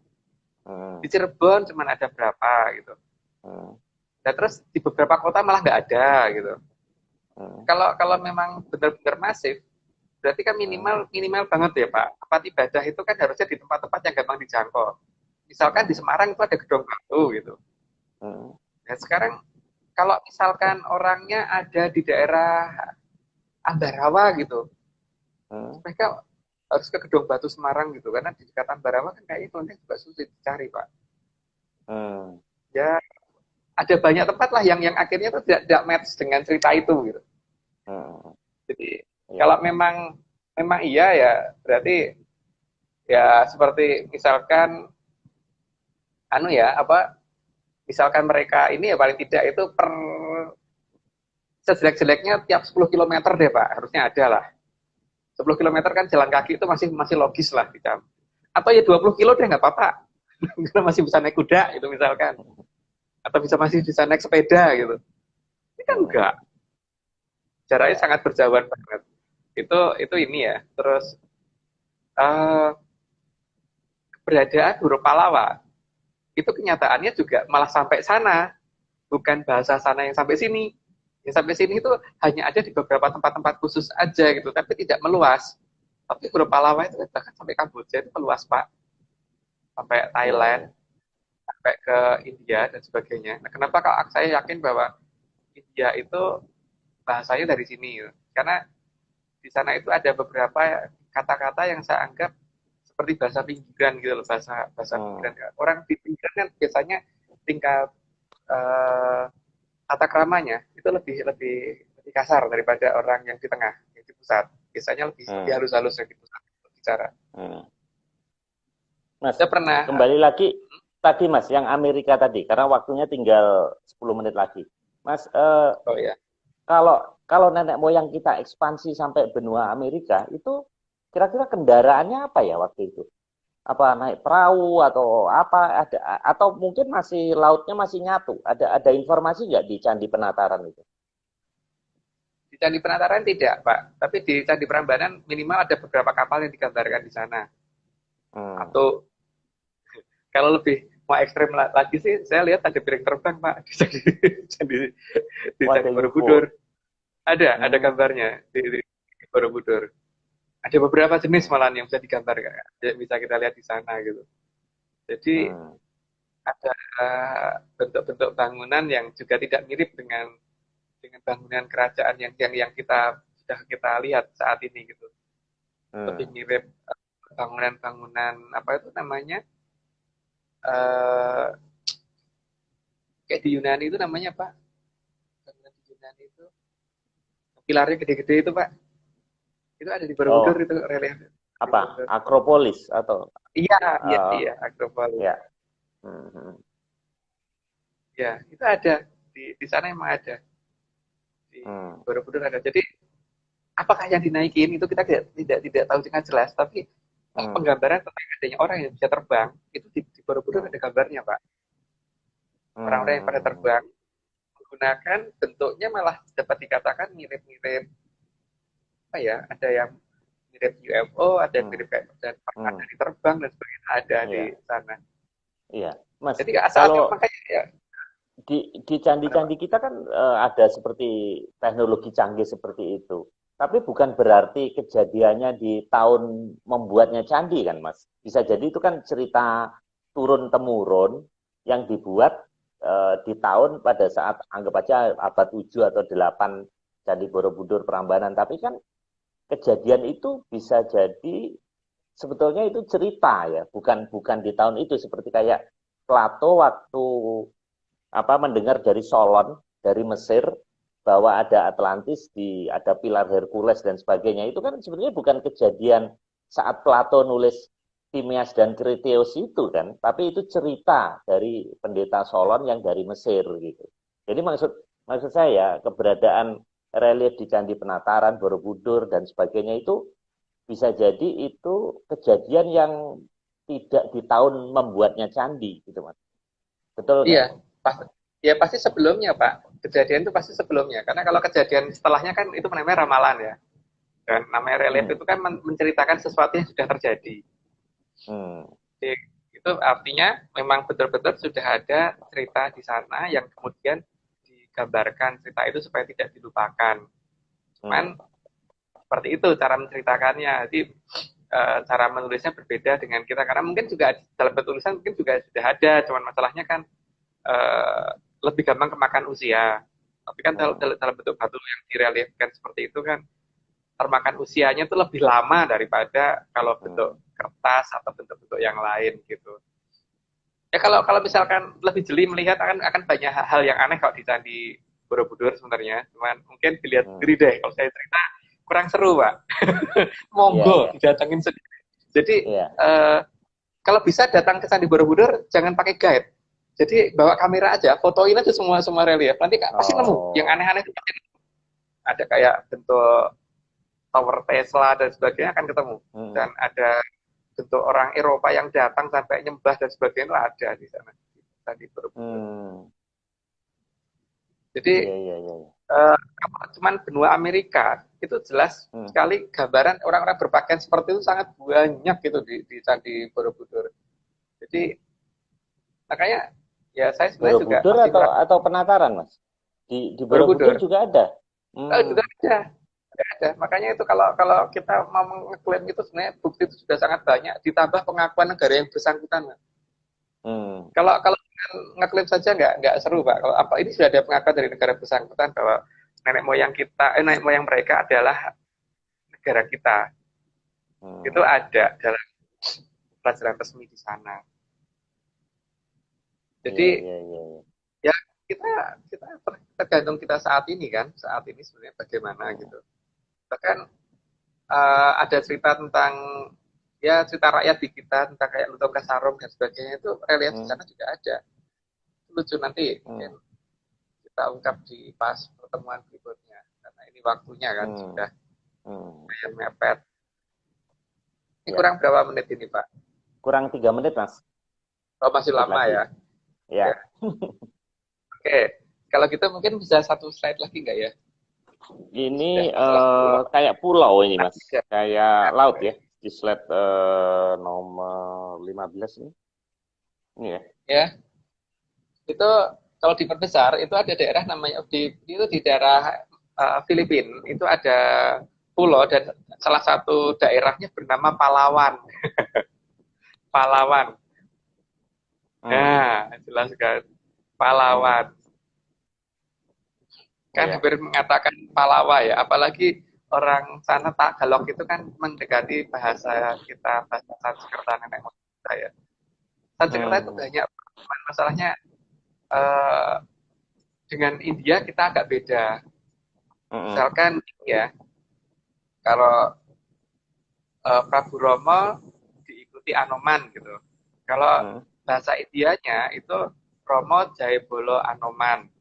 di hmm, Cirebon cuma ada berapa gitu. hmm, Dan terus di beberapa kota malah nggak ada gitu. hmm, Kalau kalau memang benar-benar masif, berarti kan hmm, minimal minimal banget ya Pak. Tempat ibadah itu kan harusnya di tempat-tempat yang gampang dijangkau. Misalkan di hmm, Semarang itu ada Gedong Batu gitu. hmm, Dan sekarang kalau misalkan orangnya ada di daerah Ambarawa gitu, hmm, mereka harus ke Gedong Batu Semarang gitu karena di dekat Ambarawa kan kayaknya kelenteng juga sulit dicari Pak. hmm, Ya ada banyak tempat lah yang akhirnya tuh tidak match dengan cerita itu gitu. hmm. Jadi Ya. kalau memang memang iya ya berarti ya seperti misalkan anu ya apa misalkan mereka ini ya paling tidak itu per sejelek-jeleknya tiap 10 kilometer deh Pak harusnya ada lah 10 kilometer kan jalan kaki itu masih masih logis lah kita atau ya 20 kilo deh nggak apa-apa kita masih bisa naik kuda gitu misalkan atau bisa masih bisa naik sepeda gitu ini kan Hmm, enggak jaraknya ya. sangat berjauhan banget itu ini ya terus uh, keberadaan huruf Palawa itu kenyataannya juga malah sampai sana bukan bahasa sana yang sampai sini. Yang sampai sini itu hanya ada di beberapa tempat-tempat khusus aja gitu, tapi tidak meluas. Tapi huruf Palawa itu bahkan sampai Kamboja itu meluas Pak, sampai Ya, Thailand, ya. sampai ke India dan sebagainya. Nah, kenapa kalau saya yakin bahwa India itu bahasanya dari sini? Gitu. Karena di sana itu ada beberapa kata-kata yang saya anggap seperti bahasa pinggiran gitu loh, bahasa bahasa pinggiran. Hmm, Orang di pinggiran kan biasanya tingkat eh, tata keramanya itu lebih lebih lebih kasar daripada orang yang di tengah, yang di pusat. Biasanya lebih lebih hmm, halus-halus yang di pusat bicara. hmm. Mas, Saya pernah kembali lagi tadi Mas, yang Amerika tadi, karena waktunya tinggal 10 menit lagi. Mas, oh ya, kalau kalau nenek moyang kita ekspansi sampai benua Amerika, itu kira-kira kendaraannya apa ya waktu itu? Apa naik perahu atau apa? Ada atau mungkin masih lautnya masih nyatu? Ada informasi nggak di Candi Penataran itu? di Candi Penataran tidak, Pak. Tapi di Candi Prambanan minimal ada beberapa kapal yang digambarkan di sana. Hmm. Atau kalau lebih mau ekstrem lagi sih, saya lihat ada piring terbang, Pak, di Candi, di Oh, ada Candi UFO. Borobudur. Ada Hmm. gambarnya di Borobudur. Ada beberapa jenis malahan yang bisa digambarkan, bisa kita lihat di sana gitu. Jadi Hmm. ada bentuk-bentuk bangunan yang juga tidak mirip dengan bangunan kerajaan yang kita sudah kita lihat saat ini gitu. Lebih Hmm. mirip bangunan-bangunan apa itu namanya uh, kayak di Yunani itu namanya apa? Bangunan di Yunani itu pilarnya gede-gede itu Pak. Itu ada di Borobudur Oh, itu relief di apa? Borobudur. Akropolis atau Iya, iya, uh, iya, Akropolis. ya. Hmm. Hmm. Ya, itu ada di sana emang ada di Hmm. Borobudur ada. Jadi apakah yang dinaikin itu kita tidak tahu dengan jelas, tapi Hmm. penggambaran tentang adanya orang yang bisa terbang itu di Borobudur Hmm. ada gambarnya Pak. Orang-orang yang pada Hmm. terbang menggunakan bentuknya malah dapat dikatakan mirip-mirip apa ya? Ada yang mirip UFO, ada yang Hmm. mirip kayak dan pernah Hmm. dari terbang dan sebagainya ada di Iya, sana. iya. Mas, Jadi saatnya kalau makanya ya di mana Pak? candi-candi kita kan ada seperti teknologi canggih seperti itu. Tapi bukan berarti kejadiannya di tahun membuatnya candi kan, Mas. Bisa jadi itu kan cerita turun-temurun yang dibuat di tahun pada saat anggap aja abad 7 atau 8 Candi Borobudur Prambanan. Tapi kan kejadian itu bisa jadi sebetulnya itu cerita ya, bukan bukan di tahun itu seperti kayak Plato waktu apa mendengar dari Solon dari Mesir bahwa ada Atlantis di ada pilar Hercules dan sebagainya itu kan sebenarnya bukan kejadian saat Plato nulis Timeas dan Kriteus itu kan, tapi itu cerita dari pendeta Solon yang dari Mesir gitu. Jadi maksud saya keberadaan relief di Candi Penataran, Borobudur dan sebagainya itu bisa jadi itu kejadian yang tidak di tahun membuatnya candi gitu Mas. Betul nggak? Iya, ya pasti sebelumnya Pak. Kejadian itu pasti sebelumnya. Karena kalau kejadian setelahnya kan itu namanya ramalan ya. Dan namanya relief Hmm. itu kan menceritakan sesuatu yang sudah terjadi. Hmm. Jadi, itu artinya memang betul-betul sudah ada cerita di sana yang kemudian digambarkan cerita itu supaya tidak dilupakan. Hmm. Cuman seperti itu cara menceritakannya. Jadi cara menulisnya berbeda dengan kita karena mungkin juga dalam bentuk tulisan mungkin juga sudah ada, cuman masalahnya kan lebih gampang kemakan usia. Tapi kan dalam bentuk batu yang direliefkan seperti itu kan termakan usianya itu lebih lama daripada kalau bentuk kertas atau bentuk-bentuk yang lain gitu. Ya kalau misalkan lebih jeli melihat akan banyak hal yang aneh kalau di Candi Borobudur sebenarnya. Cuman mungkin dilihat sendiri deh. Kalau saya cerita kurang seru Pak. Iya, Monggo iya. didatengin sendiri. Jadi Iya. kalau bisa datang ke Candi Borobudur jangan pakai guide. Jadi bawa kamera aja, fotoin aja semua relief. Nanti pasti nemu yang Oh. aneh-aneh itu pasti nemu. Ada kayak bentuk tower Tesla dan sebagainya akan ketemu. Dan Hmm. ada bentuk orang Eropa yang datang sampai nyembah dan sebagainya ada di sana. Tadi Borobudur. Hmm. Jadi Iya, iya, iya. cuman benua Amerika itu jelas Hmm. sekali gambaran orang-orang berpakaian seperti itu sangat banyak gitu di Candi Borobudur. Jadi makanya ya saya sebenarnya juga Borobudur masih atau Penataran, Mas? Di Borobudur Borobudur. juga ada. Juga ada. Ada. Makanya itu kalau kalau kita mau mengklaim itu sebenarnya bukti itu sudah sangat banyak ditambah pengakuan negara yang bersangkutan. Hmm. Kalau kalau ngeklaim saja nggak seru Pak. Kalau apa ini sudah ada pengakuan dari negara bersangkutan bahwa nenek moyang mereka adalah negara kita. Itu Hmm. ada dalam pelajaran resmi di sana. Iya, Jadi iya, iya, iya. ya kita kita tergantung kita saat ini sebenarnya bagaimana Hmm. gitu. Bahkan ada cerita tentang ya cerita rakyat di kita tentang kayak Lutung Kasarung dan sebagainya itu relief di Hmm. sana juga ada. Lucu nanti Hmm. mungkin kita ungkap di pas pertemuan berikutnya karena ini waktunya kan Hmm. sudah Hmm. lumayan mepet. Ini Ya, kurang berapa menit ini Pak? kurang 3 menit, Mas. Oh masih Dikit lama lagi. ya. Ya, Ya. Oke, kalau gitu mungkin bisa satu slide lagi nggak ya? ini Sudah masalah pulau. kayak pulau ini, Mas. Ya. Kayak laut ya. Di slide nomor 15 ini. Ini ya. Ya, itu kalau diperbesar itu ada daerah namanya itu di daerah Filipina itu ada pulau dan salah satu daerahnya bernama Palawan. Palawan. Hmm. Nah, jelas kan. Hmm. Palawan. Kan Ya. hampir mengatakan Palawa ya. Apalagi orang sana Tagalog itu kan mendekati bahasa kita, bahasa Sanskerta nenek moyang kita ya. Sanskerta itu Hmm. banyak. Masalahnya eh, dengan India kita agak beda. Hmm. Misalkan ya, kalau Prabu Romo diikuti Anoman gitu. Kalau Hmm. bahasa Indianya itu Romo Jayabolo Anoman.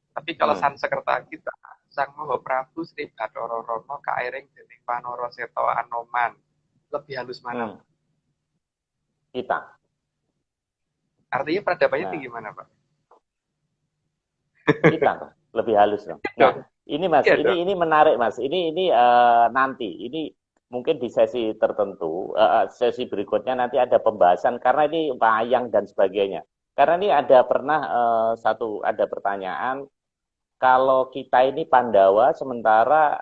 Tapi kalau Hmm. Sanskerta kita Sang Maha Prabu Sri Bathara Rama kairing dening Panara Seta Anoman. Lebih halus mana? Hmm. Kita. Artinya peradabannya Nah, tinggi mana, Pak? kita lebih halus dong. Iya Nah, dong. ini Mas, Iya dong. ini menarik Mas. Ini nanti ini mungkin di sesi tertentu, sesi berikutnya nanti ada pembahasan karena ini wayang dan sebagainya. Karena ini ada pernah ada pertanyaan kalau kita ini Pandawa sementara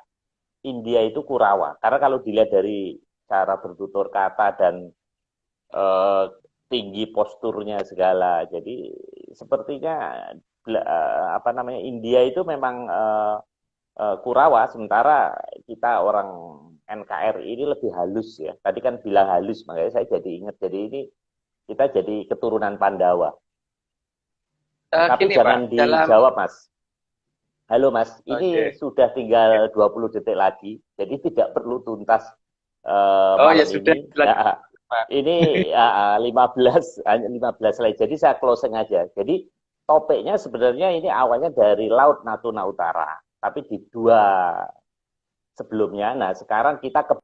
India itu Kurawa. Karena kalau dilihat dari cara bertutur kata dan eh, tinggi posturnya segala. Jadi sepertinya apa namanya India itu memang Kurawa, sementara kita orang NKRI ini lebih halus ya. Tadi kan bilang halus, makanya saya jadi ingat. Jadi ini kita jadi keturunan Pandawa. Tapi Gini, Pak, jangan dalam dijawab, Mas. Halo, Mas. Ini oke. sudah tinggal 20 detik lagi, jadi tidak perlu tuntas Oh ya malam sudah ini. lanjut. Ya, Pak. Ini 15 slide. Jadi saya closing aja. Jadi topiknya sebenarnya ini awalnya dari Laut Natuna Utara, tapi di dua sebelumnya. Nah, sekarang kita ke